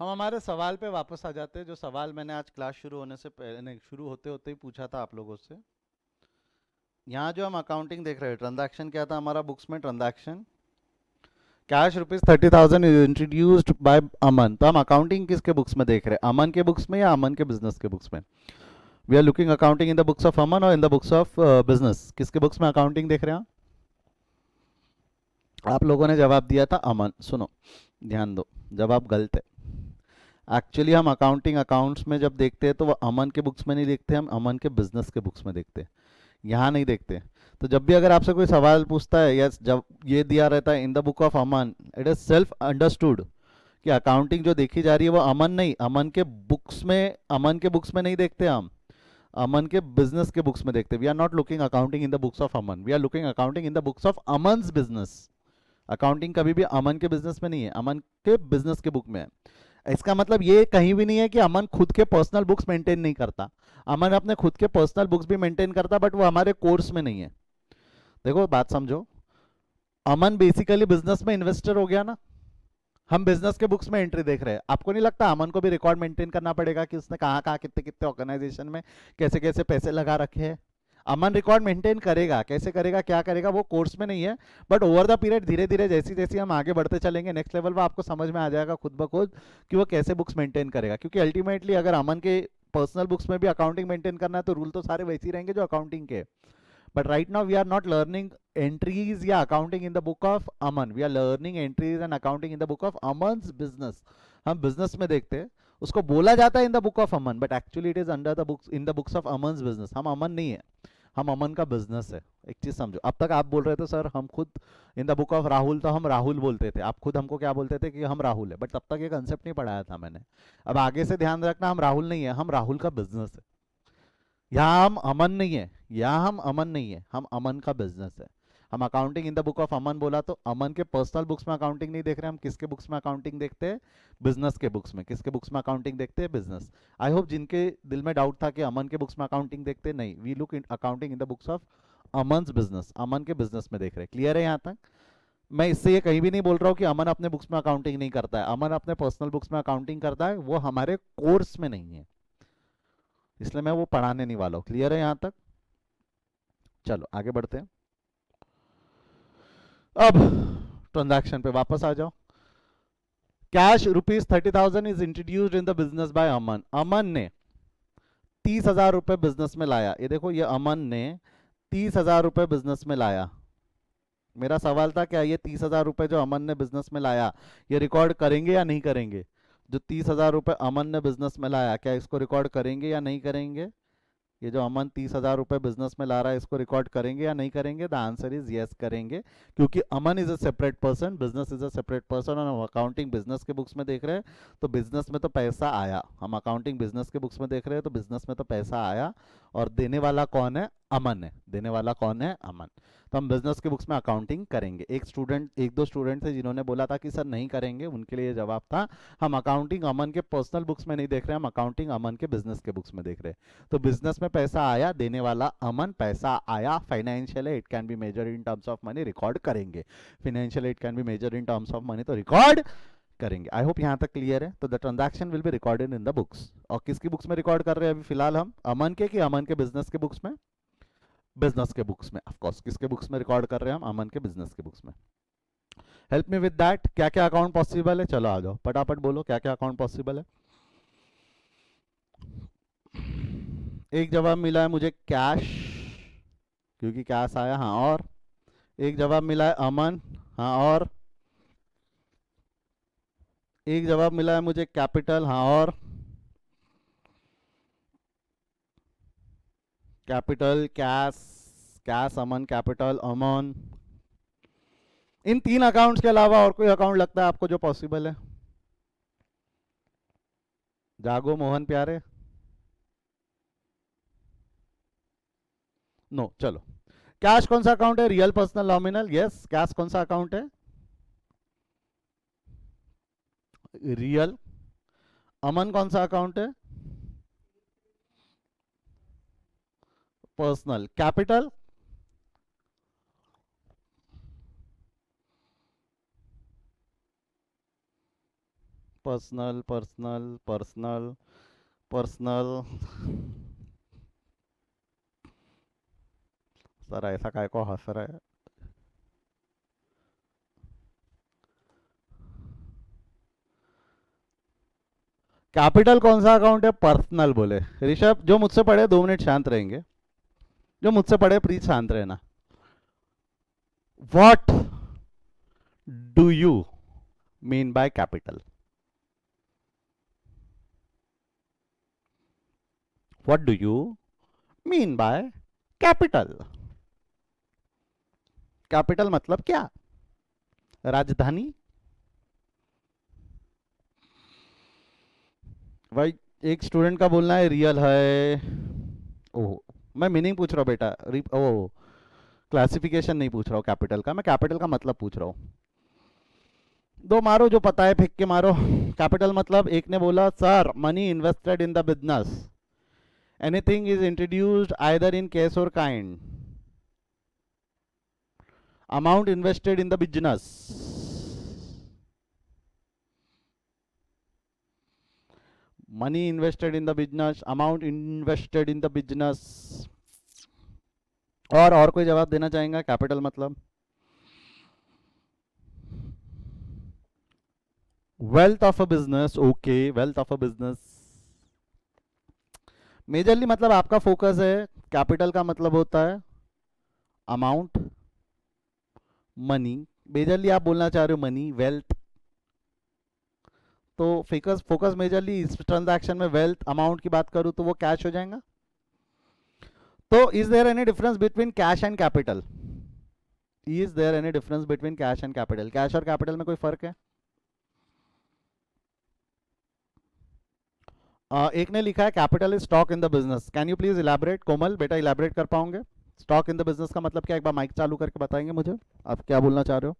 हम हमारे सवाल पे वापस आ जाते हैं, जो सवाल मैंने आज क्लास शुरू होने से पहले नहीं, शुरू होते होते ही पूछा था आप लोगों से। यहाँ जो हम अकाउंटिंग देख रहे हैं, ट्रांजैक्शन क्या था हमारा बुक्स में? Transaction cash ₹30,000 is introduced by Aman. तो हम अकाउंटिंग किसके बुक्स में देख रहे हैं? अमन के बुक्स में या अमन के बिजनेस के बुक्स में? We are looking accounting in the books of Aman और in the books of business. किसके बुक्स में अकाउंटिंग देख रहे हैं आप लोगों ने जवाब दिया था अमन। सुनो, ध्यान दो, जवाब गलत है। एक्चुअली हम अकाउंटिंग अकाउंट्स में जब देखते हैं तो वो अमन के बुक्स में नहीं देखते, हम अमन के बिजनेस के बुक्स में देखते हैं, यहाँ नहीं देखते। तो जब भी अगर आपसे कोई सवाल पूछता है, यस, जब ये दिया रहता है in the book of Aman, it is self understood कि अकाउंटिंग जो देखी जा रही है वो अमन नहीं, अमन के बुक्स में, अमन के बुक्स में नहीं देखते हम, अमन के बिजनेस के बुक्स में देखते। We are not looking accounting in the books of Aman, we are looking accounting in the books of Aman's business. Accounting कभी भी अमन के बिजनेस में नहीं है, अमन के बिजनेस के बुक में है। इसका मतलब ये कहीं भी नहीं है कि अमन खुद के पर्सनल बुक्स मेंटेन नहीं करता। अमन अपने खुद के पर्सनल बुक्स भी मेंटेन करता, बट वो हमारे कोर्स में नहीं है। देखो बात समझो, अमन बेसिकली बिजनेस में इन्वेस्टर हो गया ना, हम बिजनेस के बुक्स में एंट्री देख रहे हैं। आपको नहीं लगता अमन को भी रिकॉर्ड मेंटेन करना पड़ेगा कि उसने कहाँ कहाँ कितने कितने ऑर्गेनाइजेशन में कैसे कैसे पैसे लगा रखे हैं? अमन रिकॉर्ड मेंटेन करेगा, कैसे करेगा, क्या करेगा, वो कोर्स में नहीं है। बट ओवर द पीरियड धीरे धीरे जैसी जैसी हम आगे बढ़ते चलेंगे नेक्स्ट लेवल पर, आपको समझ में आ जाएगा खुद ब खुद कि वो कैसे बुक्स मेंटेन करेगा। क्योंकि अल्टीमेटली अगर अमन के पर्सनल बुक्स में भी अकाउंटिंग मेंटेन करना है तो रूल तो सारे वैसे ही रहेंगे जो अकाउंटिंग के। But right now we are not learning entries या accounting in the book of Aman. We are learning entries and accounting in the book of Aman's business. हम business में देखते हैं, उसको बोला जाता है in the book of Aman, but actually it is under the books in the books of Aman's business. हम अमन नहीं है, हम अमन का बिजनेस है। एक चीज समझो, अब तक आप बोल रहे थे सर हम खुद इन द बुक ऑफ राहुल, तो हम राहुल बोलते थे, आप खुद हमको क्या बोलते थे कि हम राहुल है, बट तब तक ये कंसेप्ट नहीं पढ़ाया था मैंने। अब आगे से ध्यान रखना, हम राहुल नहीं है, हम राहुल का बिजनेस है। यहाँ हम अमन नहीं है, यहाँ हम अमन नहीं है, हम अमन का बिजनेस है। हम accounting in the book of Aman बोला तो अमन के पर्सनल बुक्स में अकाउंटिंग नहीं देख रहे, हम किसके बुक्स में अकाउंटिंग देखते हैं? बिजनेस के बुक्स में। किसके बुक्स में अकाउंटिंग देखते हैं? बिजनेस। आई होप जिनके दिल में डाउट था कि अमन के बुक्स में अकाउंटिंग देखते, नहीं, we look in accounting in the books of Aman business, Aman के बिजनेस में देख रहे हैं। क्लियर है यहाँ तक? मैं इससे ये कहीं भी नहीं बोल रहा हूँ कि अमन अपने बुक्स में अकाउंटिंग नहीं करता है, अमन अपने पर्सनल बुक्स में अकाउंटिंग करता है, वो हमारे कोर्स में नहीं है, इसलिए मैं वो पढ़ाने नहीं वाला हूँ। क्लियर है यहाँ तक? चलो आगे बढ़ते हैं। अब ट्रांजैक्शन पे वापस आ जाओ। Cash ₹30,000 is introduced in the business by Aman. Aman ने 30,000 रुपए बिजनेस में लाया। ये देखो, ये अमन ने 30,000 रुपए बिजनेस में लाया। मेरा सवाल था क्या ये 30,000 रुपए जो अमन ने बिजनेस में लाया, ये रिकॉर्ड करेंगे या नहीं करेंगे? जो 30,000 रुपए अमन ने बिजनेस में लाया, क्या इसको रिकॉर्ड करेंगे या नहीं करेंगे? ये जो अमन 30,000 रुपए बिजनेस में ला रहा है, इसको रिकॉर्ड करेंगे या नहीं करेंगे? द आंसर इज यस, करेंगे। क्योंकि Aman is a separate person, business is a separate person, और हम अकाउंटिंग बिजनेस के बुक्स में देख रहे हैं तो बिजनेस में तो पैसा आया। हम अकाउंटिंग बिजनेस के बुक्स में देख रहे हैं तो बिजनेस में तो पैसा आया, और देने वाला कौन है? अमन है। देने वाला कौन है? अमन। तो हम बिजनेस के बुक्स में अकाउंटिंग करेंगे। एक दो स्टूडेंट थे जिन्होंने बोला था कि सर नहीं करेंगे, उनके लिए जवाब था हम अकाउंटिंग अमन के पर्सनल बुक्स में नहीं देख रहे, हम अकाउंटिंग अमन के बिजनेस के बुक्स में देख रहे हैं। तो बिजनेस में पैसा आया, देने वाला अमन, पैसा आया, financial it can be measure in terms of money, record करेंगे। Financial it can be measure in terms of money, तो रिकॉर्ड करेंगे। आई होप यहाँ तक क्लियर है। तो the transaction will be recorded in the books. और किसकी books में रिकॉर्ड कर रहे हैं अभी फिलहाल हम? अमन के कि अमन के बिजनेस के बुक्स में? बिजनेस के बुक्स में। ऑफ कोर्स किसके बुक्स में रिकॉर्ड कर रहे हैं हम? अमन के बिजनेस के बुक्स में। हेल्प मी विद दैट, क्या क्या अकाउंट पॉसिबल है? चलो आ जाओ फटाफट बोलो क्या क्या अकाउंट पॉसिबल है। एक जवाब मिला है मुझे कैश, क्योंकि कैश आया, हाँ। और एक जवाब मिला है अमन, हाँ। और एक जवाब मिला है मुझे कैपिटल, हाँ। और कैपिटल, कैश, कैश अमन, कैपिटल अमन। इन तीन अकाउंट्स के अलावा और कोई अकाउंट लगता है आपको जो पॉसिबल है? जागो मोहन प्यारे। नो, चलो। कैश कौन सा अकाउंट है? Real personal nominal, yes. Cash कौन सा अकाउंट है? रियल। अमन कौन सा अकाउंट है? Personal. Capital? Personal personal personal personal. Sir ऐसा काय को हंस रहा है? कैपिटल कौन सा अकाउंट है? पर्सनल बोले ऋषभ। जो मुझसे पढ़े 2 मिनट शांत रहेंगे। जो मुझसे पढ़े प्लीज शांत रहना। What do you mean by capital? What do you mean by capital? Capital मतलब क्या? राजधानी? भाई एक स्टूडेंट का बोलना है रियल है। ओह, मैं मीनिंग पूछ रहा हूँ बेटा। ओह, क्लासिफिकेशन नहीं पूछ रहा हूँ कैपिटल का, मैं कैपिटल का मतलब पूछ रहा हूँ। दो मारो जो पता है, फेंक के मारो। कैपिटल मतलब, एक ने बोला sir money invested in the business, anything is introduced either in cash और kind, amount invested in the business. Money invested in the business, amount invested in the business. और कोई जवाब देना चाहेगा कैपिटल मतलब? Wealth of a business. Okay, wealth of a business. Majorly मतलब आपका focus है, कैपिटल का मतलब होता है अमाउंट, मनी। मेजरली आप बोलना चाह रहे हो मनी, वेल्थ। तो फोकस फोकस मेजरली इस ट्रांजैक्शन में वेल्थ अमाउंट की बात करूं तो वो कैश हो जाएगा। तो is there any difference between cash and capital? Is there any difference between cash and capital? Cash और कैपिटल में कोई फर्क है? एक ने लिखा है capital is stock in the business. Can you please elaborate? Komal बेटा इलैबोरेट कर पाओगे? स्टॉक इन द बिजनेस का मतलब क्या? एक बार माइक चालू करके बताएंगे मुझे आप क्या बोलना चाह रहे हो।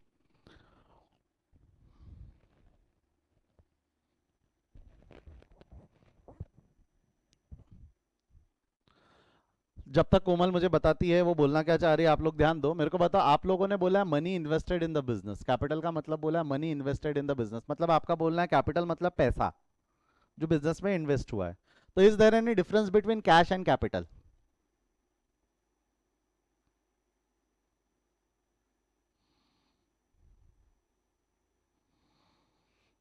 जब तक कोमल मुझे बताती है वो बोलना क्या चाह रही है, आप लोग ध्यान दो। मेरे को बताओ, आप लोगों ने बोला है money invested in the business, capital का मतलब बोला है money invested in the business, मतलब आपका बोलना है कैपिटल मतलब पैसा जो बिजनेस में इन्वेस्ट हुआ है। तो is there any difference between cash and capital?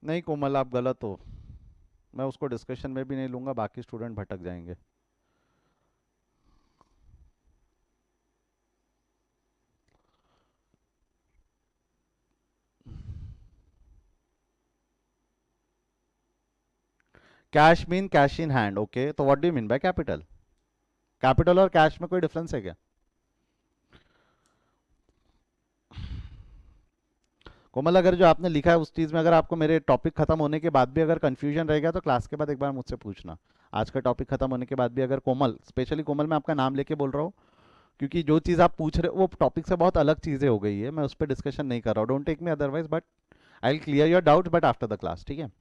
नहीं कोमल, आप गलत हो। मैं उसको डिस्कशन में भी नहीं लूंगा, बाकी स्टूडेंट भटक जाएंगे। Cash mean cash in hand. Okay, तो what do you mean by capital? Capital और कैश में कोई डिफरेंस है क्या? कोमल, अगर जो आपने लिखा है उस चीज़ में अगर आपको मेरे टॉपिक खत्म होने के बाद भी अगर कंफ्यूजन रहेगा तो क्लास के बाद एक बार मुझसे पूछना। आज का टॉपिक खत्म होने के बाद भी अगर कोमल, स्पेशली कोमल मैं आपका नाम लेके बोल रहा हूँ, क्योंकि जो चीज़ आप पूछ रहे हो वो टॉपिक से बहुत अलग चीज़ें हो गई है, मैं उस पर डिस्कशन नहीं कर रहा हूँ। Don't take me otherwise, but I will clear your doubt but after the class, ठीक है?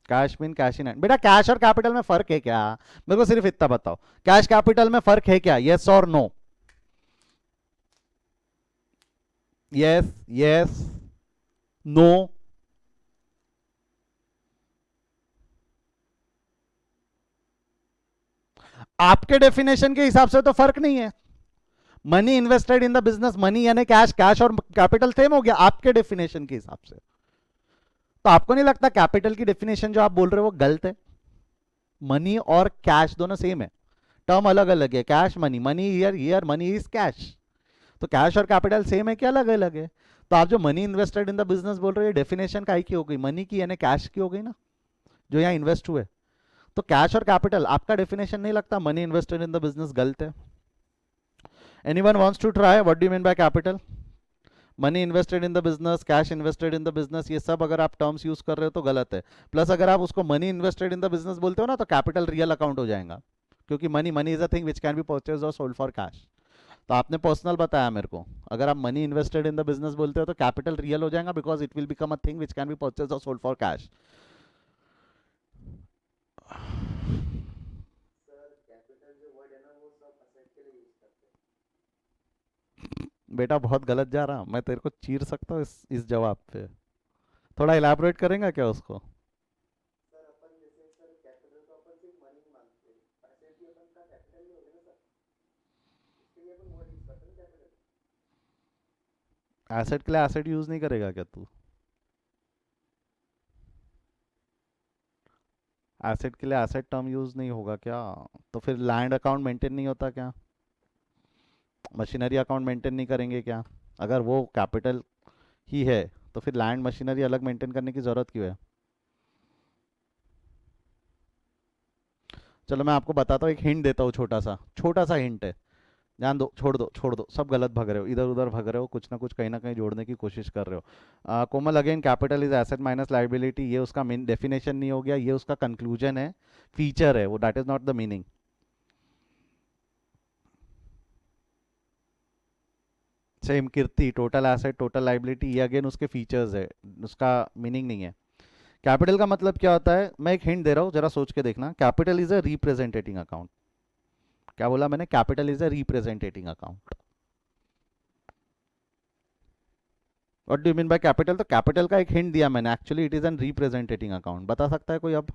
Cash mean cash in hand. बेटा कैश और कैपिटल में फर्क है क्या? मेरे को सिर्फ इतना बताओ, कैश कैपिटल में फर्क है क्या? यस और नो? Yes, yes, no? आपके डेफिनेशन के हिसाब से तो फर्क नहीं है। Money invested in the business, money यानी कैश, कैश और कैपिटल सेम हो गया आपके डेफिनेशन के हिसाब से। तो आपको नहीं लगता कैपिटल की डेफिनेशन जो आप बोल रहे हो वो गलत है? मनी और कैश दोनों सेम है, टर्म अलग अलग है। Cash money, money here, here money is cash. तो कैश और कैपिटल सेम है क्या अलग अलग है? तो आप जो money invested in the business बोल रहे हो, डेफिनेशन का की हो गई, मनी की यानी कैश की हो गई ना, जो यहाँ इन्वेस्ट हुए। तो कैश और कैपिटल आपका डेफिनेशन नहीं लगता money invested in the business गलत है? Anyone wants to try? What do you mean by capital? Money invested in the business, cash invested in the business, ये सब अगर आप टर्म्स यूज कर रहे हो तो गलत है। प्लस अगर आप उसको money invested in the business बोलते हो ना तो कैपिटल रियल अकाउंट हो जाएगा, क्योंकि money money is a thing which can B purchase और सोल्ड फॉर कैश। तो आपने पर्सनल बताया मेरे को, अगर आप money invested in the business बोलते हो तो कैपिटल रियल हो जाएगा, because it will become a thing which can B purchase और सोल्ड फॉर कैश। बेटा बहुत गलत जा रहा, मैं तेरे को चीर सकता हूँ इस जवाब पे। थोड़ा इलाबोरेट करेंगे क्या उसको? एसेट के लिए एसेट यूज नहीं करेगा क्या तू? एसेट के लिए एसेट टर्म यूज नहीं होगा क्या? तो फिर लैंड अकाउंट मेंटेन नहीं होता क्या? मशीनरी अकाउंट मेंटेन नहीं करेंगे क्या? अगर वो कैपिटल ही है तो फिर लैंड मशीनरी अलग मेंटेन करने की ज़रूरत क्यों है? चलो मैं आपको बताता हूँ, एक हिंट देता हूँ, छोटा सा हिंट है। ध्यान दो, छोड़ दो, सब गलत भग रहे हो, इधर उधर भग रहे हो, कुछ ना कुछ कहीं ना कहीं जोड़ने की कोशिश कर रहे हो। Komal, again capital is asset minus liability, ये उसका मेन डेफिनेशन नहीं हो गया, ये उसका कंक्लूजन है, फीचर है वो, that is not the meaning. Same Kirti, total asset total liability, ये अगेन उसके फीचर्स है, उसका मीनिंग नहीं है। कैपिटल का मतलब क्या होता है, मैं एक हिंट दे रहा हूँ, जरा सोच के देखना। Capital is a representing account. क्या बोला मैंने? Capital is a representing account. What do you mean by capital? तो कैपिटल का एक हिंट दिया मैंने, actually it is an representing account. बता सकता है कोई अब?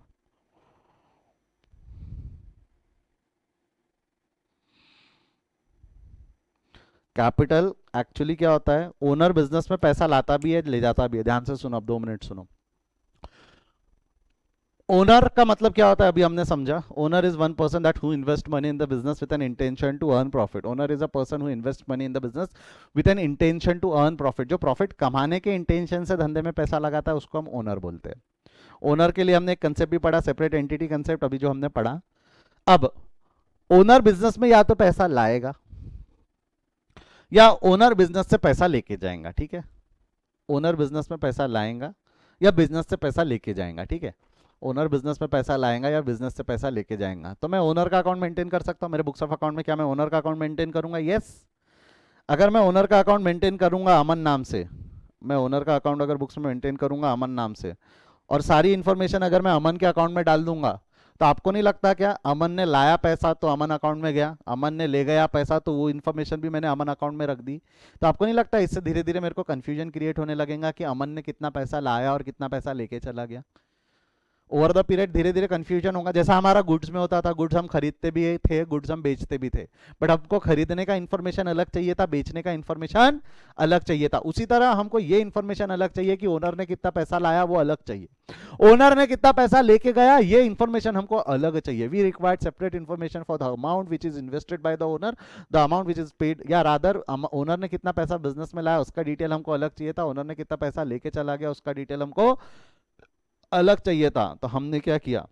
कैपिटल एक्चुअली क्या होता है, ओनर बिजनेस में पैसा लाता भी है ले जाता भी है। ध्यान से सुनो, अब 2 मिनट सुनो। ओनर का मतलब क्या होता है अभी हमने समझा। Owner is one person that who invest money in the business with an intention to earn profit. Owner is a person who invest money in the business with an intention to earn profit. जो profit कमाने के intention से धंधे में पैसा लगाता है उसको हम ओनर बोलते हैं। ओनर के लिए हमने एक कंसेप्ट भी पढ़ा, सेपरेट एंटिटी कंसेप्ट, अभी जो हमने पढ़ा। अब ओनर बिजनेस में या तो पैसा लाएगा या ओनर बिजनेस से पैसा लेके जाएगा, ठीक है? ओनर बिजनेस में पैसा लाएगा या बिजनेस से पैसा लेके जाएगा, ठीक है? ओनर बिजनेस में पैसा लाएगा या बिजनेस से पैसा लेके जाएगा। तो मैं ओनर का अकाउंट मेंटेन कर सकता हूँ मेरे बुक्स ऑफ अकाउंट में। क्या मैं ओनर का अकाउंट मेंटेन करूंगा? यस। अगर मैं ओनर का अकाउंट मेंटेन करूंगा अमन नाम से, मैं ओनर का अकाउंट अगर बुक्स में मेंटेन करूंगा अमन नाम से, और सारी इन्फॉर्मेशन अगर मैं अमन के अकाउंट में डाल दूंगा, तो आपको नहीं लगता क्या अमन ने लाया पैसा तो अमन अकाउंट में गया, अमन ने ले गया पैसा तो वो इन्फॉर्मेशन भी मैंने अमन अकाउंट में रख दी? तो आपको नहीं लगता इससे धीरे धीरे मेरे को कंफ्यूजन क्रिएट होने लगेगा कि अमन ने कितना पैसा लाया और कितना पैसा लेके चला गया? ओवर द पीरियड धीरे धीरे कंफ्यूजन होगा। जैसा हमारा गुड्स में होता था, गुड्स हम खरीदते भी थे, गुड्स हम बेचते भी थे, बट हमको खरीदने का इन्फॉर्मेशन अलग चाहिए था, बेचने का इन्फॉर्मेशन अलग चाहिए था। उसी तरह हमको ये इन्फॉर्मेशन अलग चाहिए कि ओनर ने कितना पैसा लाया, वो अलग चाहिए। ओनर ने कितना पैसा लेके गया, ये इन्फॉर्मेशन हमको अलग चाहिए। We required separate information for the amount which is invested by the owner, the amount which is paid, या रादर ओनर ने कितना पैसा बिजनेस में लाया उसका डिटेल हमको अलग चाहिए था, ओनर ने कितना पैसा लेके चला गया उसका डिटेल हमको अलग चाहिए था। तो हमने क्या किया,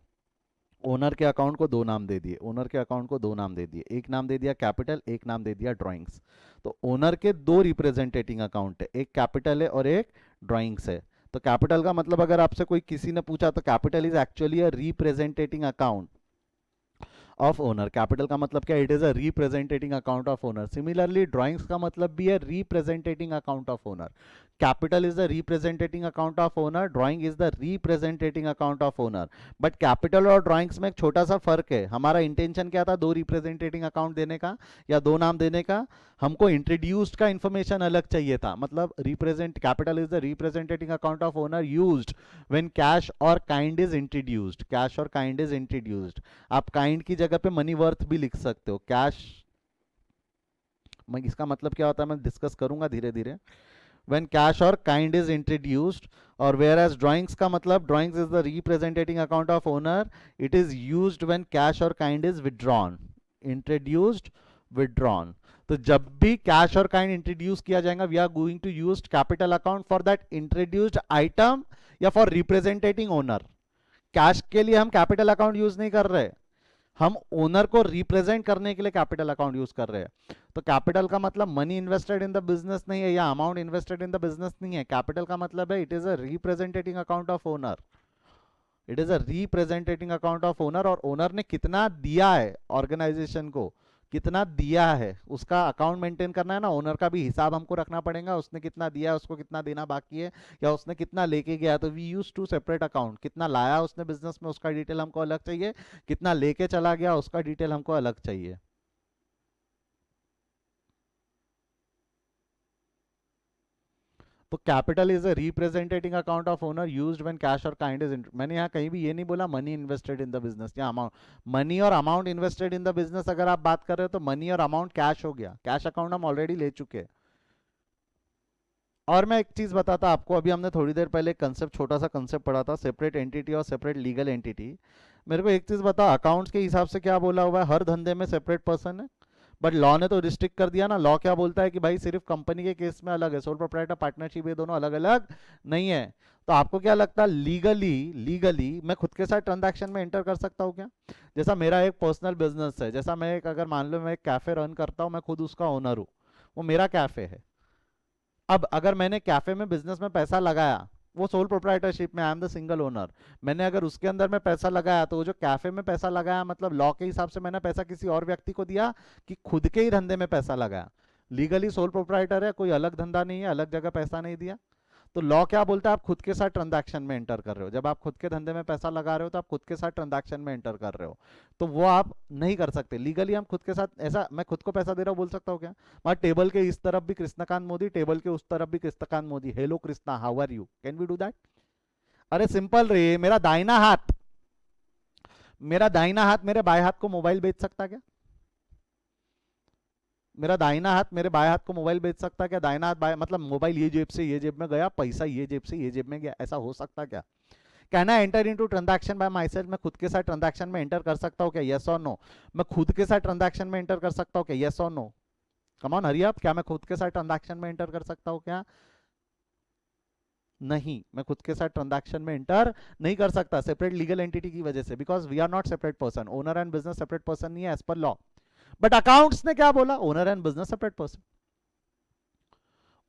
ओनर के अकाउंट को दो नाम दे दिए, ओनर के अकाउंट को दो नाम दे दिए, एक नाम दे दिया कैपिटल, एक नाम दे दिया ड्राइंग्स। तो ओनर के दो रिप्रेजेंटेटिंग अकाउंट है, एक कैपिटल है और एक ड्राइंग्स है। तो कैपिटल का मतलब अगर आपसे कोई किसी ने पूछा तो capital is actually a representing account of owner. Capital का मतलब क्या? It is a representing account of owner. Similarly drawings का मतलब भी है representing account of owner. Capital is the representing account of owner, drawing is the representing account of owner. But capital और drawings में एक छोटा सा फर्क है। हमारा इंटेंशन क्या था, दो रिप्रेजेंटेटिंग अकाउंट देने का या दो नाम देने का। हमको इंट्रोड्यूस्ड का इंफॉर्मेशन अलग चाहिए था। मतलब represent, capital is the representing account of owner used when cash और काइंड इज इंट्रोड्यूस्ड। कैश और काइंड इज इंट्रोड्यूस्ड। आप काइंड की जगह पे मनी वर्थ भी लिख सकते हो, कैश। मैं इसका मतलब क्या होता है मैं डिस्कस करूंगा धीरे धीरे। व्हेन कैश और काइंड इज इंट्रोड्यूस्ड, और वेयर एज ड्राइंग्स का मतलब, drawings is the representing account of owner, it is used when cash और kind is withdrawn. Introduced, withdrawn. तो जब भी कैश और काइंड इंट्रोड्यूस किया जाएगा, we are going to use capital account for that introduced item या for representating owner. Cash के लिए हम कैपिटल अकाउंट यूज नहीं कर रहे, हम ओनर को रिप्रेजेंट करने के लिए कैपिटल अकाउंट यूज कर रहे हैं। तो कैपिटल का मतलब money invested in the business नहीं है, या amount invested in the business नहीं है। कैपिटल का मतलब है it is a representing account of owner. It is a representing account of owner, और ओनर ने कितना दिया है ऑर्गेनाइजेशन को, कितना दिया है उसका अकाउंट मेंटेन करना है ना। ओनर का भी हिसाब हमको रखना पड़ेगा, उसने कितना दिया है, उसको कितना देना बाकी है, या उसने कितना लेके गया। तो we use to separate account. कितना लाया उसने बिजनेस में उसका डिटेल हमको अलग चाहिए, कितना लेके चला गया उसका डिटेल हमको अलग चाहिए। तो capital is a representing account of owner used when cash और काइंड इज, मैंने यहाँ कहीं भी ये नहीं बोला money invested in the business या अमाउंट। मनी और amount invested in the business अगर आप बात कर रहे हो तो मनी और अमाउंट कैश हो गया, कैश अकाउंट हम ऑलरेडी ले चुके हैं। और मैं एक चीज बताता आपको, अभी हमने थोड़ी देर पहले कंसेप्ट, छोटा सा कंसेप्ट पढ़ा था, सेपरेट एंटिटी और सेपरेट लीगल एंटिटी। मेरे को एक चीज बताओ, अकाउंट्स के हिसाब से क्या बोला हुआ है, हर धंधे में सेपरेट पर्सन है। बट लॉ ने तो रिस्ट्रिक्ट कर दिया ना, लॉ क्या बोलता है कि भाई सिर्फ कंपनी के केस में अलग है, सोल प्रोप्राइटर पार्टनरशिप ये दोनों अलग अलग नहीं है। तो आपको क्या लगता है लीगली, लीगली मैं खुद के साथ ट्रांजैक्शन में एंटर कर सकता हूँ क्या? जैसा मेरा एक पर्सनल बिजनेस है, जैसा मैं एक, अगर मान लो मैं एक कैफे रन करता हूँ, मैं खुद उसका ओनर हूँ, वो मेरा कैफे है। अब अगर मैंने कैफे में बिजनेस में पैसा लगाया, वो सोल प्रोप्राइटरशिप में, I am the single owner, मैंने अगर उसके अंदर में पैसा लगाया, तो वो जो कैफे में पैसा लगाया मतलब लॉ के हिसाब से मैंने पैसा किसी और व्यक्ति को दिया कि खुद के ही धंधे में पैसा लगाया? लीगली सोल प्रोप्राइटर है, कोई अलग धंधा नहीं है, अलग जगह पैसा नहीं दिया। तो लॉ क्या बोलता है, आप खुद के साथ ट्रांजैक्शन में एंटर कर रहे हो, जब आप खुद के धंधे में पैसा लगा रहे हो तो आप खुद के साथ ट्रांजैक्शन में एंटर कर रहे हो। तो वो आप नहीं कर सकते लीगली। हम खुद के साथ, ऐसा मैं खुद को पैसा दे रहा हूँ बोल सकता हूँ क्या? मैं टेबल के इस तरफ भी कृष्णकांत मोदी, टेबल के उस तरफ भी Krishnakant Modi, hello Krishna how are you, can we do that? अरे सिंपल रे, मेरा दाहिना हाथ मेरे बाएं हाथ को मोबाइल बेच सकता क्या? मेरा दाहिना हाथ मेरे बाएं हाथ को मोबाइल बेच सकता क्या? दाहिना हाथ बाएं मतलब मोबाइल ये जेब से ये जेब में गया, पैसा ये जेब से ये जेब में गया, ऐसा हो सकता क्या? कहना enter into transaction by my self, मैं खुद के साथ ट्रांजैक्शन में एंटर कर सकता हूँ क्या? यस और नो। मैं खुद के साथ ट्रांजैक्शन में एंटर कर सकता हूँ क्या? यस और no. Come on hurry up, क्या मैं खुद के साथ ट्रांजैक्शन में एंटर कर सकता हूँ क्या? नहीं, मैं खुद के साथ ट्रांजैक्शन में एंटर नहीं कर सकता, सेपरेट लीगल एंटिटी की वजह से, because we are not separate person. Owner and business separate person नहीं है as per law. But accounts ने क्या बोला, owner and business separate person,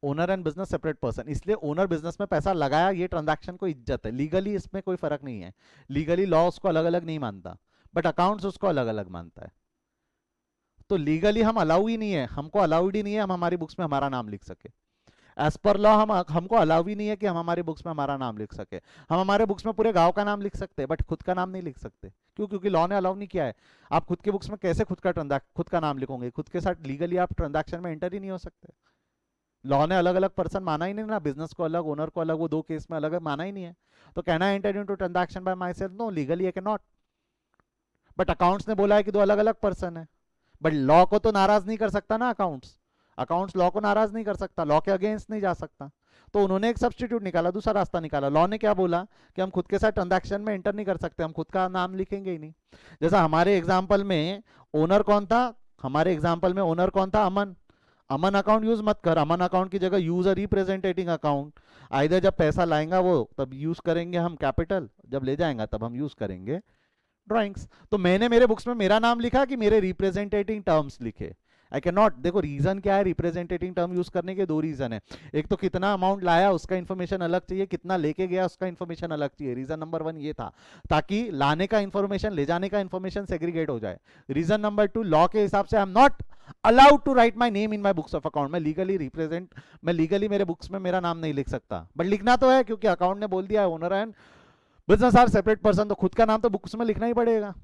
owner and business separate person. इसलिए ओनर बिजनेस में पैसा लगाया, ये ट्रांजैक्शन को इज्जत है, लीगली इसमें कोई फर्क नहीं है, लीगली लॉ उसको अलग अलग नहीं मानता, बट अकाउंट्स उसको अलग अलग मानता है। तो लीगली हम अलाउ ही नहीं है, हमको अलाउड ही नहीं है हम हमारी बुक्स में हमारा नाम लिख सके। एज पर लॉ हम हमको अलाउ ही नहीं है कि हम हमारी बुक्स में हमारा नाम लिख सके। हम हमारे बुक्स में पूरे गांव का नाम लिख सकते हैं, बट खुद का नाम नहीं लिख सकते। क्यों? क्योंकि लॉ ने अलाउ नहीं किया है। आप खुद के बुक्स में कैसे खुद का नाम लिखोगे? खुद के साथ लीगली आप ट्रांजैक्शन में एंटर ही नहीं हो सकते। लॉ ने अलग अलग पर्सन माना ही नहीं ना, बिजनेस को अलग, ओनर को अलग, वो दो केस में अलग माना ही नहीं है। तो कहना है enter into transaction by myself, no legally I can not. But accounts ने बोला है कि दो अलग अलग पर्सन है। बट लॉ को तो नाराज नहीं कर सकता ना अकाउंट्स, अकाउंट्स लॉ को नाराज नहीं कर सकता, लॉ के अगेंस्ट नहीं जा सकता। तो उन्होंने एक सब्सटीट्यूट निकाला, दूसरा रास्ता निकाला। लॉ ने क्या बोला कि हम खुद के साथ ट्रांजैक्शन में एंटर नहीं कर सकते, हम खुद का नाम लिखेंगे ही नहीं। जैसा हमारे एग्जाम्पल में ओनर कौन था, हमारे एग्जाम्पल में ओनर कौन था? अमन। अमन अकाउंट यूज मत कर, अमन अकाउंट की जगह use a representing account. Either जब पैसा लाएगा वो तब यूज करेंगे हम कैपिटल, जब ले जाएगा तब हम यूज करेंगे ड्राइंग्स। तो मैंने मेरे बुक्स में मेरा नाम लिखा कि मेरे रिप्रेजेंटेटिंग टर्म्स लिखे। आई कैन नॉट, देखो रीजन क्या है रिप्रेजेंटेटिंग टर्म यूज करने के? दो रीजन है। एक तो कितना अमाउंट लाया उसका इन्फॉर्मेशन अलग चाहिए, कितना लेके गया उसका इन्फॉर्मेशन अलग चाहिए। रीजन नंबर 1 ये था, ताकि लाने का इन्फॉर्मेशन ले जाने का इन्फॉर्मेशन सेग्रीगेट हो जाए। रीजन नंबर 2, लॉ के हिसाब से I am not allowed to write my name in my books of account. मैं लीगली मेरे बुक्स में मेरा नाम नहीं लिख सकता, बट लिखना तो है क्योंकि अकाउंट ने बोल दिया है owner and business are separate person, तो खुद का नाम तो बुक्स में लिखना ही पड़ेगा।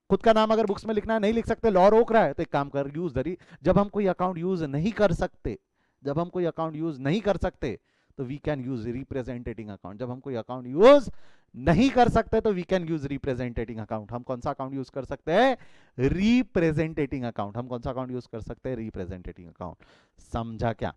खुद का नाम अगर बुक्स में लिखना है, नहीं लिख सकते, लॉ रोक रहा है, तो एक काम कर, यूज दरी। जब हम कोई अकाउंट यूज नहीं कर सकते, जब हम कोई अकाउंट यूज नहीं कर सकते तो we can use representing account. जब हम कोई अकाउंट यूज नहीं कर सकते तो we can use representing account. हम कौन सा अकाउंट यूज कर सकते हैं? Representing account. हम कौन सा अकाउंट यूज कर सकते हैं? Representing account. समझा क्या?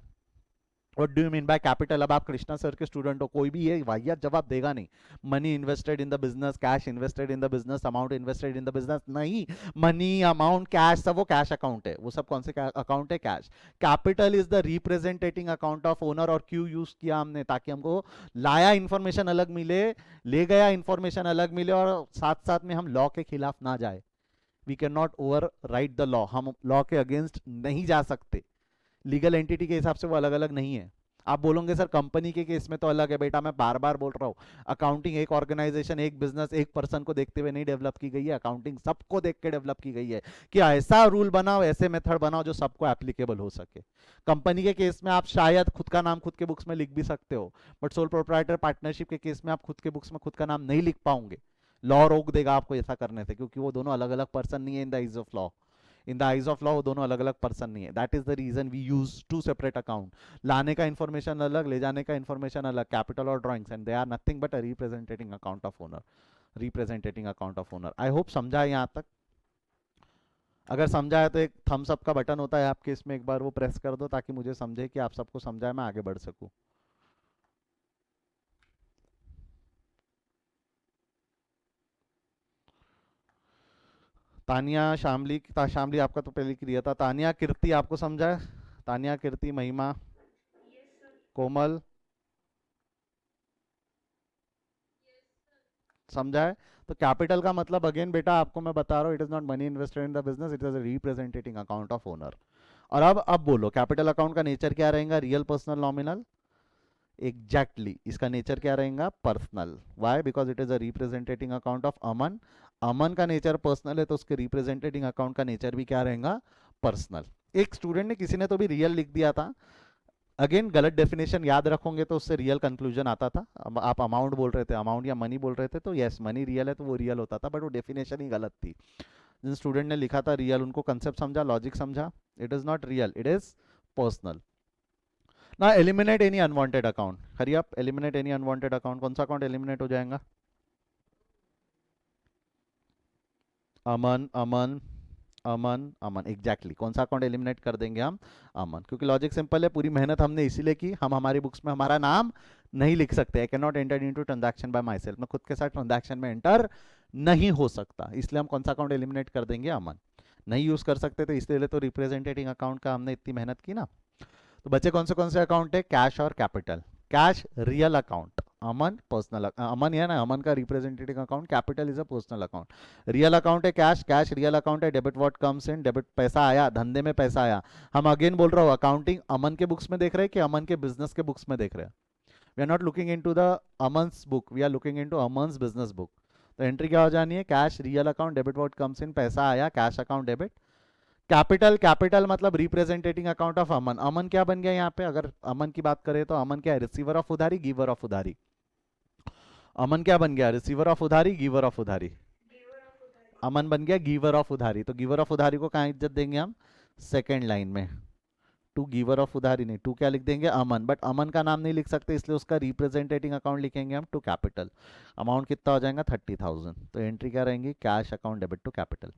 What do you mean by capital? अब आप कृष्णा सर के स्टूडेंट हो, कोई भी ये वाहियात जवाब देगा नहीं। Money invested in the business, cash invested in the business, amount invested in the business, नहीं। मनी, अमाउंट, कैश, सब वो कैश अकाउंट है। वो सब कौन से अकाउंट है? Cash. Capital is the representing account of owner. और क्यों यूज किया हमने? ताकि हमको लाया इंफॉर्मेशन अलग मिले, ले गया इंफॉर्मेशन अलग मिले, और साथ साथ में हम लॉ के खिलाफ ना जाए। We can not overwrite the law, हम लॉ के अगेंस्ट नहीं जा सकते। लीगल एंटिटी के हिसाब से वो अलग अलग नहीं है। आप बोलोगे सर कंपनी के केस में तो अलग है। बेटा मैं बार बार बोल रहा हूँ, अकाउंटिंग एक ऑर्गेनाइजेशन, एक बिजनेस, एक पर्सन को देखते हुए नहीं डेवलप की गई है। अकाउंटिंग सबको देख के डेवलप की गई है कि ऐसा रूल बनाओ, ऐसे मेथड बनाओ जो सबको एप्लीकेबल हो सके। कंपनी के केस में आप शायद खुद का नाम खुद के बुक्स में लिख भी सकते हो, बट सोल प्रोप्राइटर पार्टनरशिप के केस में आप खुद के बुक्स में खुद का नाम नहीं लिख पाओगे। लॉ रोक देगा आपको ऐसा करने से, क्योंकि वो दोनों अलग अलग पर्सन नहीं है in the eyes of law. In the eyes of law वो दोनों अलग अलग पर्सन नहीं है. That is the reason we use to separate account. लाने का इन्फॉर्मेशन अलग, ले जाने का इन्फॉर्मेशन अलग. कैपिटल और drawings and they are nothing but a representing account of owner. Representing account of owner. I hope समझा है यहाँ तक. अगर समझा है तो एक थम्स अप का बटन होता है आपके इसमें, एक बार वो प्रेस कर दो ताकि मुझे समझे कि आप सबको समझा है, मैं आगे बढ़ सकूं. तानिया शामली, शामली आपका तो पहले क्लियर था. तानिया कीर्ति आपको समझा है? तानिया कीर्ति महिमा कोमल समझा है? तो कैपिटल का मतलब अगेन बेटा आपको मैं बता रहा हूँ, it is not money invested in the business, it is a representing account of owner. और अब बोलो कैपिटल अकाउंट का नेचर क्या रहेगा? Real, personal, nominal? एग्जैक्टली इसका नेचर क्या रहेगा? Personal. Why? Because it is a representing account of Aman. Aman का नेचर पर्सनल है तो उसके रिप्रेजेंटेटिंग अकाउंट का नेचर भी क्या रहेगा? पर्सनल. एक स्टूडेंट ने, किसी ने तो भी रियल लिख दिया था. अगेन गलत डेफिनेशन याद रखोगे तो उससे रियल कंक्लूजन आता था. अब आप अमाउंट बोल रहे थे, अमाउंट या मनी बोल रहे थे, तो यस मनी रियल है तो वो रियल होता था, बट वो डेफिनेशन ही गलत थी. जिन स्टूडेंट ने लिखा था रियल, उनको कंसेप्ट समझा, लॉजिक समझा. It is not real, it is personal. ना एलिमिनेट एनी अनवांटेड अकाउंट. हरी आप एलिमिनेट एनी अनवांटेड अकाउंट. कौन सा अकाउंट एलिमिनेट हो जाएगा? अमन अमन अमन अमन. एग्जैक्टली कौन सा अकाउंट एलिमिनेट कर देंगे हम? अमन. क्योंकि लॉजिक सिंपल है, पूरी मेहनत हमने इसीलिए की, हम हमारी बुक्स में हमारा नाम नहीं लिख सकते. आई can not enter into transaction by my self. मैं खुद के साथ ट्रांजैक्शन में एंटर नहीं हो सकता, इसलिए हम कौन सा अकाउंट एलिमिनेट कर देंगे? अमन. नहीं यूज कर सकते तो इसलिए तो रिप्रेजेंटेटिंग अकाउंट का हमने इतनी मेहनत की ना. तो बच्चे कौन से अकाउंट है? कैश और कैपिटल. कैश रियल अकाउंट, अमन पर्सनल. अमन है ना, अमन का representative account. Capital is a personal account. Real account है कैश, कैश रियल अकाउंट है. Debit what comes in, debit पैसा आया, धंधे में पैसा आया. हम अगेन बोल रहा हूँ, अकाउंटिंग अमन के बुक्स में देख रहे हैं कि अमन के बिजनेस के बुक्स में देख रहे हैं? We are not looking in to the Aman's book, we are looking in to Aman's business book. तो एंट्री क्या हो जानी है? Cash real account, debit what comes in, पैसा आया, cash account debit. Capital, capital मतलब representating account of Aman. Aman क्या बन गया यहाँ पे? अगर अमन की बात करें तो अमन क्या है? रिसीवर ऑफ उधारी, गिवर ऑफ उधारी. अमन क्या बन गया? रिसीवर ऑफ उधारी, गिवर ऑफ उधारी. अमन बन गया गिवर ऑफ उधारी. तो गिवर ऑफ उधारी को कहाँ इज्जत देंगे हम? सेकेंड लाइन में. टू गिवर ऑफ उधारी नहीं, टू क्या लिख देंगे? अमन. बट अमन का नाम नहीं लिख सकते, इसलिए उसका रिप्रेजेंटेटिंग अकाउंट लिखेंगे हम टू कैपिटल. अमाउंट कितना हो जाएगा? 30,000. तो एंट्री क्या रहेंगी? Cash account debit to capital.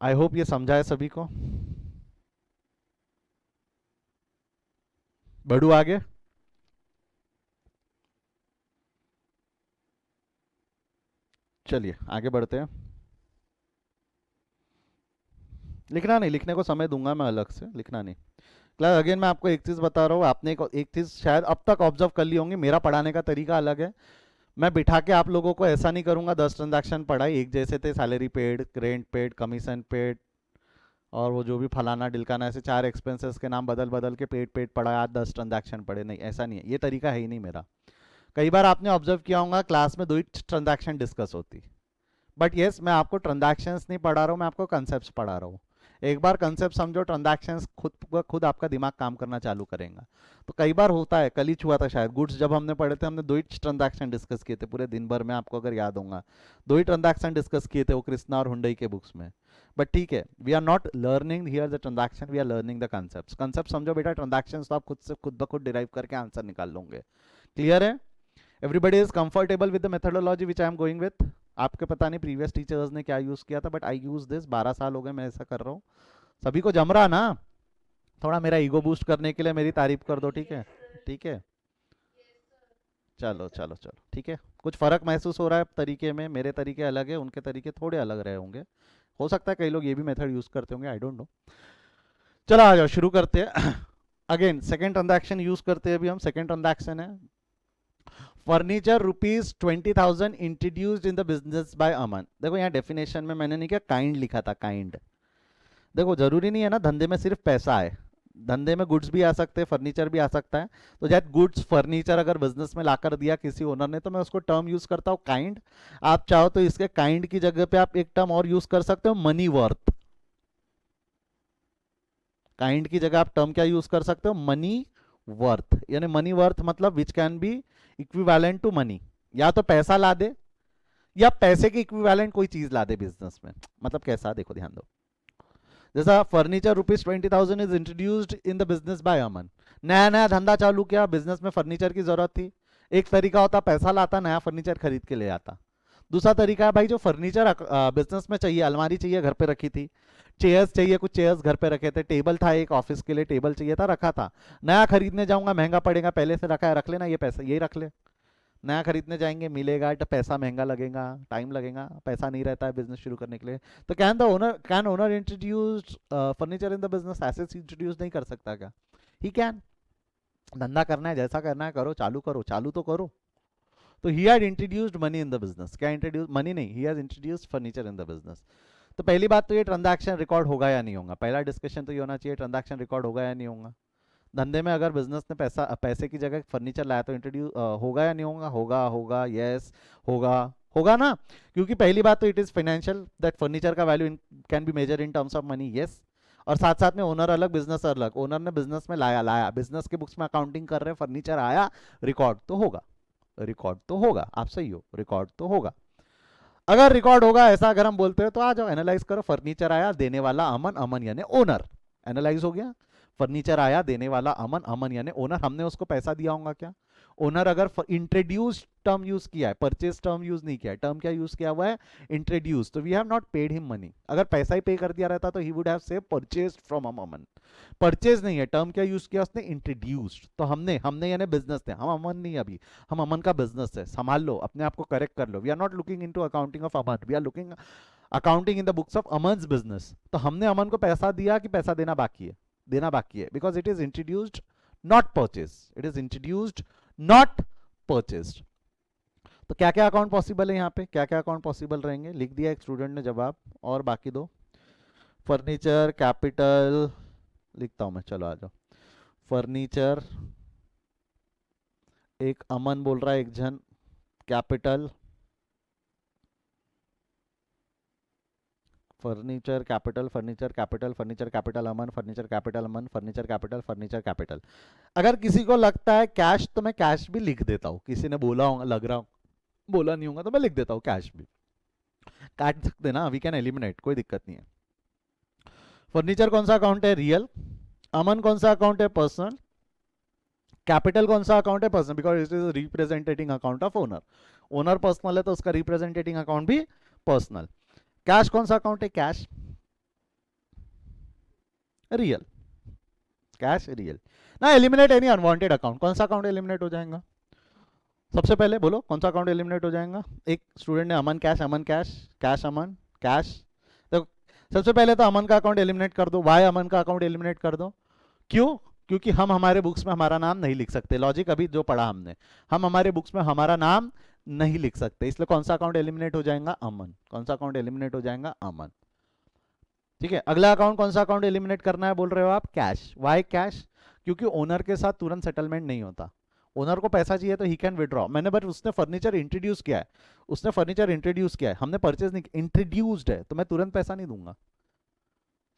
I hope ये समझा है सभी को. बढ़ू आगे. चलिए आगे बढ़ते हैं. लिखना नहीं, लिखने को समय दूंगा मैं अलग से, लिखना नहीं. क्लास अगेन मैं आपको एक चीज़ बता रहा हूँ, आपने एक चीज़ शायद अब तक ऑब्जर्व कर ली होंगी, मेरा पढ़ाने का तरीका अलग है. मैं बिठा के आप लोगों को ऐसा नहीं करूंगा 10 ट्रांजैक्शन पढ़ाई एक जैसे थे, salary paid, rent paid, commission paid और वो जो भी फलाना डिलकाना, ऐसे 4 एक्सपेंसेस के नाम बदल बदल के पेड पेड पढ़ा, आज 10 ट्रांजैक्शन पढ़े. नहीं, ऐसा नहीं है, ये तरीका है ही नहीं मेरा. कई बार आपने ऑब्जर्व किया होगा क्लास में 2 ही ट्रांजैक्शन डिस्कस होती. बट येस मैं आपको ट्रांजैक्शंस नहीं पढ़ा रहा हूँ, मैं आपको कंसेप्ट पढ़ा रहा हूँ. एक बार कंसेप्ट समझो, ट्रांजैक्शंस खुद खुद आपका दिमाग काम करना चालू करेगा. तो कई बार होता है, कल ही हुआ था शायद, गुड्स जब हमने पढ़े थे, हमने 2 ही ट्रांजैक्शन डिस्कस किए थे पूरे दिन भर में, आपको अगर याद होगा 2 ही ट्रांजैक्शन डिस्कस किए थे वो कृष्णा और हुंडई के बुक्स में. बट ठीक है, we are not learning here the transaction, we are learning the concept. Concept समझो बेटा, ट्रांजैक्शन तो आप खुद से खुद ब खुद डिराइव करके आंसर निकाल लोगे. क्लियर है? Everybody is comfortable with the methodology which I am going with. आपके पता नहीं प्रीवियस टीचर्स ने क्या यूज किया था, बट आई यूज दिस. 12 साल हो गए मैं ऐसा कर रहा हूँ. सभी को जम रहा ना? थोड़ा मेरा ईगो बूस्ट करने के लिए मेरी तारीफ कर दो, ठीक है? ठीक है, चलो चलो चलो, ठीक है. कुछ फर्क महसूस हो रहा है तरीके में? मेरे तरीके अलग है, उनके तरीके थोड़े अलग रहे होंगे. हो सकता है कई लोग ये भी मेथड यूज करते होंगे, आई डोंट नो. चलो आ जाओ, शुरू करते हैं. अगेन सेकेंड ट्रांजैक्शन यूज करते हैं अभी हम. सेकेंड ट्रांजैक्शन है furniture ₹20,000 introduced in the business by Aman. देखो यहाँ डेफिनेशन में मैंने नहीं किया, काइंड लिखा था, काइंड. देखो जरूरी नहीं है ना धंधे में सिर्फ पैसा आए, धंधे में गुड्स भी आ सकते हैं, फर्नीचर भी आ सकता है. तो जब गुड्स फर्नीचर अगर बिजनेस में लाकर दिया किसी ओनर ने, तो मैं उसको टर्म यूज करता हूँ काइंड. आप चाहो तो इसके काइंड की जगह पे आप एक टर्म और यूज कर सकते हो, मनी वर्थ. काइंड की जगह आप टर्म क्या यूज कर सकते हो? Money worth. यानी मनी वर्थ मतलब which can be equivalent to money. या तो पैसा ला दे या पैसे की इक्विवेलेंट कोई चीज ला दे बिजनेस में. मतलब कैसा? देखो ध्यान दो, जैसा furniture ₹20,000 is introduced in the business by Aman. नया नया धंधा चालू किया, बिजनेस में फर्नीचर की जरूरत थी। एक तरीका होता पैसा लाता, नया फर्नीचर खरीद के ले आता। दूसरा तरीका है भाई जो फर्नीचर बिजनेस में चाहिए, अलमारी चाहिए घर पे रखी थी, चेयर्स चाहिए, कुछ चेयर्स घर पे रखे थे, टेबल था एक ऑफिस के लिए, टेबल चाहिए था, रखा था। नया खरीदने जाऊंगा महंगा पड़ेगा, पहले से रखा है, रख लेना, ये पैसा यही रख ले। नया खरीदने जाएंगे मिलेगा तो पैसा महंगा लगेगा, टाइम लगेगा, पैसा नहीं रहता है बिजनेस शुरू करने के लिए। तो can owner introduce furniture in the business? ऐसे इंट्रोड्यूस नहीं कर सकता क्या? He can. धंधा करना है, जैसा करना है करो, चालू करो, चालू तो करो। तो he had introduced money in the business. क्या इंट्रोड्यूस? मनी नहीं, he has introduced furniture in the business. तो पहली बात तो ये ट्रांजैक्शन रिकॉर्ड होगा या नहीं होगा, पहला डिस्कशन तो ये होना चाहिए, ट्रांजैक्शन रिकॉर्ड होगा या नहीं होगा। धंधे में अगर बिजनेस ने पैसे की जगह फर्नीचर लाया तो इंट्रोड्यूस होगा या नहीं होगा? होगा, होगा, यस, होगा, होगा ना। क्योंकि पहली बात तो it is financial, that furniture का value can be measure in terms of money, yes. और साथ साथ में ओनर अलग, बिजनेस अलग। ओनर ने बिजनेस में लाया, बिजनेस के बुक्स में अकाउंटिंग कर रहे हैं, फर्नीचर आया, रिकॉर्ड तो होगा, रिकॉर्ड तो होगा। आप सही हो, रिकॉर्ड तो होगा। अगर रिकॉर्ड होगा ऐसा अगर हम बोलते हैं तो आ जाओ एनालाइज करो। फर्नीचर आया, देने वाला अमन, अमन यानी ओनर, एनालाइज हो गया। फर्नीचर आया, देने वाला अमन, अमन यानी ओनर, हमने उसको पैसा दिया होगा क्या? ओनर अगर इंट्रोड्यूस टर्म यूज किया है, परचेज टर्म यूज नहीं किया है, टर्म क्या यूज किया हुआ है? इंट्रोड्यूस। तो we have not paid him money. अगर पैसा ही पे कर दिया रहता तो he would have say purchase from Aman. Purchase नहीं है, टर्म क्या यूज किया उसने? इंट्रोड्यूस्ड। तो हमने हमने यानी बिजनेस ने, हम अमन नहीं, अभी हम अमन का बिजनेस है, संभाल लो अपने आप को, करेक्ट कर लो। We are not looking into accounting of Aman, we are looking accounting in the books of Aman's business. तो हमने अमन को पैसा दिया कि पैसा देना बाकी है? देना बाकी है, because it is introduced not purchase, it is introduced not purchased. तो क्या क्या अकाउंट पॉसिबल है यहाँ पे, क्या क्या अकाउंट पॉसिबल रहेंगे? लिख दिया एक स्टूडेंट ने जवाब, और बाकी दो फर्नीचर कैपिटल लिखता हूं मैं, चलो आ जाओ। फर्नीचर एक अमन बोल रहा है, एक जन capital, furniture capital, furniture capital, furniture capital Aman, furniture capital Aman, furniture capital, furniture capital. अगर किसी को लगता है कैश तो मैं कैश भी लिख देता हूँ, किसी ने बोला होगा, लग रहा बोला नहीं होगा तो मैं लिख देता हूँ कैश भी, काट सकते ना, वी कैन एलिमिनेट, कोई दिक्कत नहीं है। फर्नीचर कौन सा अकाउंट है? रियल। अमन कौन सा अकाउंट है? पर्सनल। कैपिटल कौन सा अकाउंट है? Personal, because it is representing account of owner. Owner personal है तो उसका रिप्रेजेंटेटिंग अकाउंट भी पर्सनल। कैश कौन सा अकाउंट है? कैश रियल, कैश रियल ना। एलिमिनेट एनी अनवांटेड अकाउंट, कौन सा अकाउंट एलिमिनेट हो जाएगा? सबसे पहले बोलो कौन सा अकाउंट एलिमिनेट हो जाएगा? एक स्टूडेंट ने अमन कैश, अमन कैश, कैश अमन कैश। तो सबसे पहले तो अमन का अकाउंट एलिमिनेट कर दो, वाई अमन का अकाउंट एलिमिनेट कर दो। क्यों? क्योंकि हम हमारे बुक्स में हमारा नाम नहीं लिख सकते, लॉजिक अभी जो पढ़ा हमने, हम हमारे बुक्स में हमारा नाम नहीं लिख सकते, इसलिए कौन सा अकाउंट एलिमिनेट हो जाएगा? अमन। कौन सा अकाउंट एलिमिनेट हो जाएगा? अमन। ठीक है, अगला अकाउंट कौन सा अकाउंट एलिमिनेट करना है बोल रहे हो आप? कैश। Why cash? क्योंकि ओनर के साथ तुरंत सेटलमेंट नहीं होता, ओनर को पैसा चाहिए तो ही कैन विड्रॉ। मैंने बट उसने फर्नीचर इंट्रोड्यूस किया है, उसने फर्नीचर इंट्रोड्यूस किया है, हमने परचेज नहीं, इंट्रोड्यूस्ड है, तो मैं तुरंत पैसा नहीं दूंगा।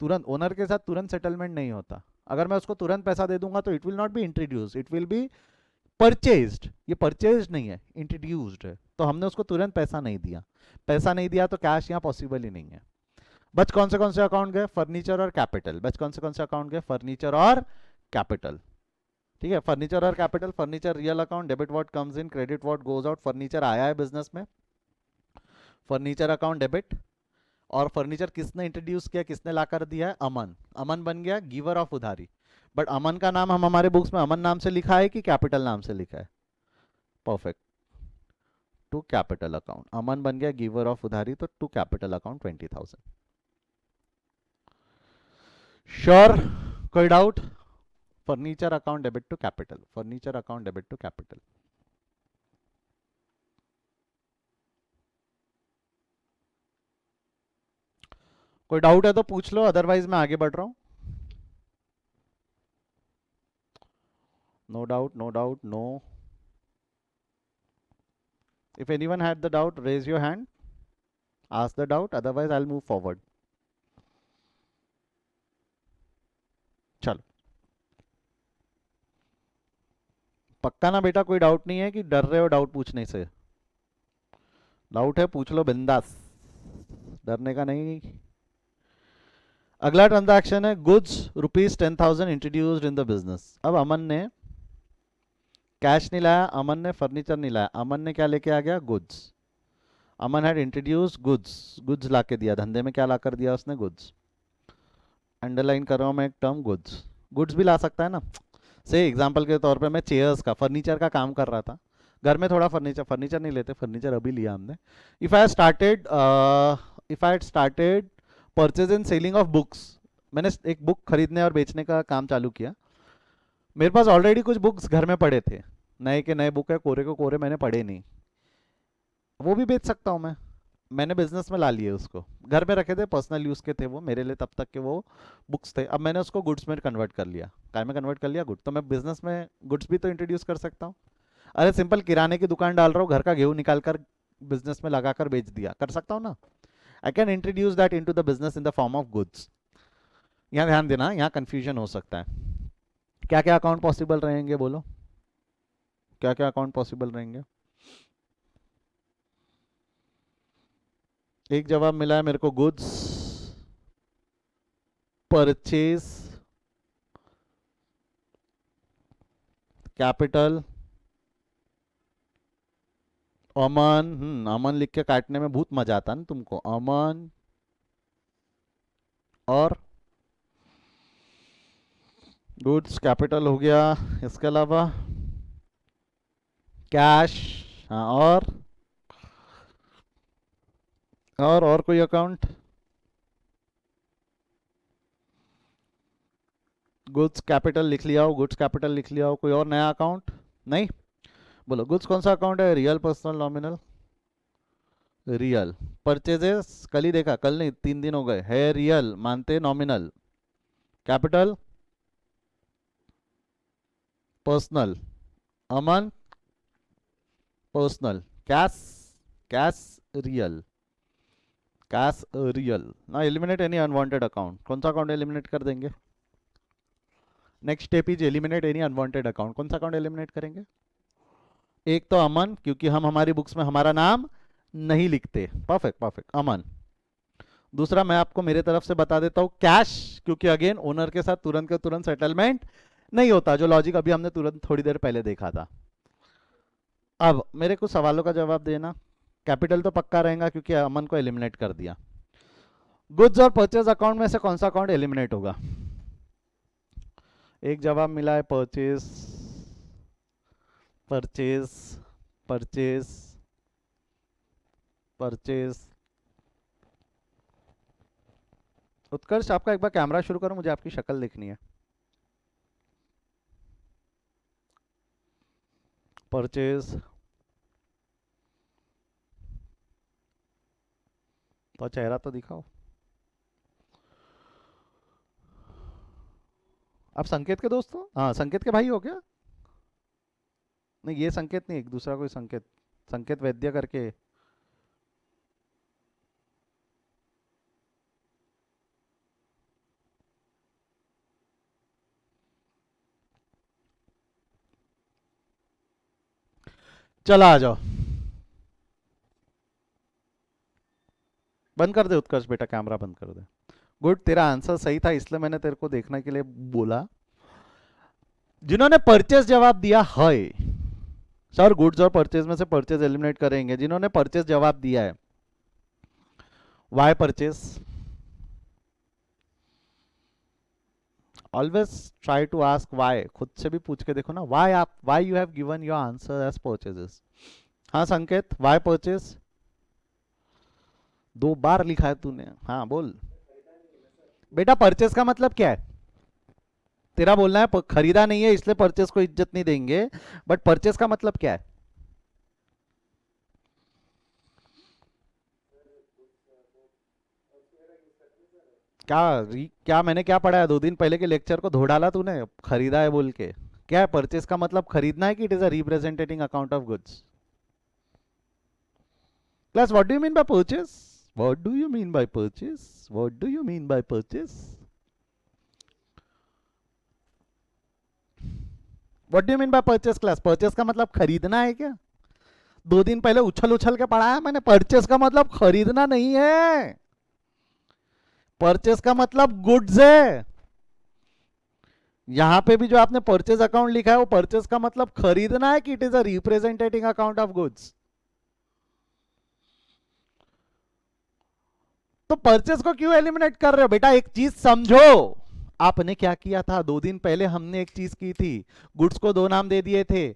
तुरंत ओनर के साथ तुरंत सेटलमेंट नहीं होता। अगर मैं उसको तुरंत पैसा दे दूंगा तो it will not be introduce, it will B purchased. ये परचेज्ड नहीं है, इंट्रोड्यूस्ड है, तो हमने उसको तुरंत पैसा नहीं दिया। पैसा नहीं दिया तो कैश यहाँ पॉसिबल ही नहीं है। बच कौन से अकाउंट गए? फर्नीचर और कैपिटल। बच कौन से अकाउंट गए? फर्नीचर और कैपिटल। ठीक है, फर्नीचर और capital. Furniture real account, debit what comes in, credit what goes out. Furniture आया है बिजनेस में, फर्नीचर अकाउंट डेबिट। और फर्नीचर किसने इंट्रोड्यूस किया, किसने लाकर दिया है? अमन। अमन बन गया गिवर ऑफ उधारी। बट अमन का नाम हम हमारे बुक्स में अमन नाम से लिखा है कि कैपिटल नाम से लिखा है? Perfect, to capital account. Aman बन गया गिवर ऑफ उधारी, तो टू कैपिटल अकाउंट 20,000। श्योर? कोई doubt? Furniture account debit to capital, furniture account debit to capital. कोई डाउट है तो पूछ लो, अदरवाइज मैं आगे बढ़ रहा हूं। No doubt, no doubt, no. If anyone had the doubt, raise your hand, ask the doubt, otherwise I'll move forward. चलो, पक्का ना बेटा, कोई डाउट नहीं है कि डर रहे हो डाउट पूछने से? डाउट है पूछ लो बिंदास, डरने का नहीं। अगला ट्रांजैक्शन है goods ₹10,000 introduced in the business. अब अमन ने कैश नहीं लाया, अमन ने फर्नीचर नहीं लाया, अमन ने क्या लेके आ गया? Goods. Aman had introduce goods, goods ला के दिया। धंधे में क्या ला कर दिया उसने? गुड्स। अंडरलाइन कर रहा हूँ मैं एक टर्म, गुड्स। गुड्स भी ला सकता है ना। से एग्जांपल के तौर पे मैं चेयर्स का, फर्नीचर का काम कर रहा था घर में, थोड़ा फर्नीचर, फर्नीचर नहीं लेते, फर्नीचर अभी लिया हमने। If I started purchase and selling of books, मैंने एक बुक खरीदने और बेचने का काम चालू किया। मेरे पास ऑलरेडी कुछ बुक्स घर में पड़े थे, नए के नए बुक है, कोरे को कोरे मैंने पढ़े नहीं, वो भी बेच सकता हूँ मैं। मैंने बिजनेस में ला लिए उसको, घर में रखे थे, पर्सनल यूज़ के थे वो मेरे लिए, तब तक के वो बुक्स थे। अब मैंने उसको गुड्स में कन्वर्ट कर लिया। काय में कन्वर्ट कर लिया? गुड। तो मैं बिजनेस में गुड्स भी तो इंट्रोड्यूस कर सकता हूँ। अरे सिंपल किराने की दुकान डाल रहा हूँ, घर का गेहूँ निकाल कर बिजनेस में लगा कर बेच दिया, कर सकता हूँ ना। I can introduce that into the business in the form of goods. यहाँ ध्यान देना, यहाँ कंफ्यूजन हो सकता है। क्या क्या अकाउंट पॉसिबल रहेंगे बोलो? क्या क्या अकाउंट पॉसिबल रहेंगे? एक जवाब मिला है मेरे को, गुड्स परचेज कैपिटल अमन। अमन लिख के काटने में बहुत मजा आता है ना तुमको। अमन और गुड्स कैपिटल हो गया, इसके अलावा कैश। हाँ, और कोई अकाउंट? गुड्स कैपिटल लिख लिया हो, गुड्स कैपिटल लिख लिया हो, कोई और नया अकाउंट? नहीं? बोलो गुड्स कौन सा अकाउंट है? Real, personal, nominal? Real. Purchases कल ही देखा, कल नहीं 3 दिन हो गए, है रियल, मानते nominal. Capital personal, Aman personal, cash cash real, cash real ना। एलिमिनेट एनी अनवांटेड अकाउंट, कौन सा अकाउंट एलिमिनेट कर देंगे? Next step is eliminate any unwanted account. कौन सा अकाउंट एलिमिनेट करेंगे? एक तो अमन, क्योंकि हम हमारी बुक्स में हमारा नाम नहीं लिखते। परफेक्ट परफेक्ट, अमन। दूसरा मैं आपको मेरे तरफ से बता देता हूं, कैश, क्योंकि अगेन ओनर के साथ तुरंत के तुरंत सेटलमेंट नहीं होता, जो लॉजिक अभी हमने तुरंत थोड़ी देर पहले देखा था। अब मेरे कुछ सवालों का जवाब देना। कैपिटल तो पक्का रहेगा क्योंकि अमन को एलिमिनेट कर दिया। गुड्स और परचेज अकाउंट में से कौन सा अकाउंट एलिमिनेट होगा? एक जवाब मिला है, परचेज परचेज परचेज परचेज। उत्कर्ष आपका एक बार कैमरा शुरू करो, मुझे आपकी शक्ल देखनी है। परचेज, तो चेहरा तो दिखाओ। आप संकेत के दोस्त हो? हाँ, संकेत के भाई हो क्या? नहीं, ये संकेत नहीं, एक दूसरा कोई संकेत, संकेत वैद्य करके। चला आ जाओ, बंद कर दे उत्कर्ष बेटा, कैमरा बंद कर दे। गुड, तेरा आंसर सही था, इसलिए मैंने तेरे को देखने के लिए बोला। जिन्होंने परचेज जवाब दिया है सर, गुड्स और परचेज में से परचेज एलिमिनेट करेंगे। जिन्होंने परचेज जवाब दिया है, why purchase? Always try to ask why, खुद से भी पूछ के देखो ना, why you have given your answer as purchases. हाँ संकेत, वाई परचेज? 2 बार लिखा है तूने। हाँ बोल बेटा, परचेज का मतलब क्या है? तेरा बोलना है खरीदा नहीं है इसलिए परचेज को इज्जत नहीं देंगे, बट परचेज का मतलब क्या है? क्या मैंने क्या पढ़ा है? 2 दिन पहले के लेक्चर को धो डाला तूने, खरीदा है बोल के। क्या है परचेज का मतलब? खरीदना है कि it is a representing account of goods? Class, what do you mean by purchase? What do you mean by purchase? What do you mean by purchase? What do you mean by purchase class? Purchase का मतलब खरीदना है क्या? 2 दिन पहले उछल उछल के पढ़ा है मैंने, परचेज का मतलब खरीदना नहीं है। परचेज का मतलब गुड्स है। यहां पे भी जो आपने परचेज अकाउंट लिखा है वो परचेज का मतलब खरीदना है कि it is a representing account of goods. तो परचेज को क्यों एलिमिनेट कर रहे हो बेटा? एक चीज समझो, आपने क्या किया था 2 दिन पहले, हमने एक चीज की थी, गुड्स को 2 नाम दे दिए थे,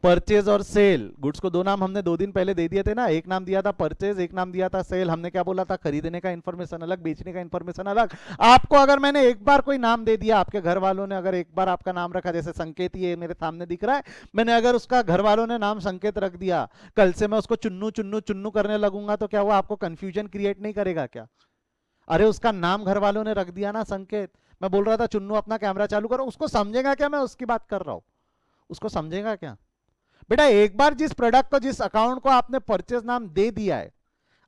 परचेज और सेल। गुड्स को 2 नाम हमने 2 दिन पहले दे दिए थे ना, एक नाम दिया था परचेज, एक नाम दिया था सेल। हमने क्या बोला था? खरीदने का इंफॉर्मेशन अलग, बेचने का इंफॉर्मेशन अलग। आपको अगर मैंने एक बार कोई नाम दे दिया, आपके घर वालों ने अगर एक बार आपका नाम रखा, जैसे संकेत, ये मेरे सामने दिख रहा है, मैंने अगर उसका घर वालों ने नाम संकेत रख दिया, कल से मैं उसको चुन्नू चुन्नू चुन्नू करने लगूंगा, तो क्या वो आपको कंफ्यूजन क्रिएट नहीं करेगा क्या? अरे उसका नाम घर वालों ने रख दिया ना संकेत। मैं बोल रहा था चुन्नू अपना कैमरा चालू करो, उसको समझेगा क्या मैं उसकी बात कर रहा हूं? उसको समझेगा क्या? बेटा एक बार जिस प्रोडक्ट को, जिस अकाउंट को आपने परचेज नाम दे दिया है,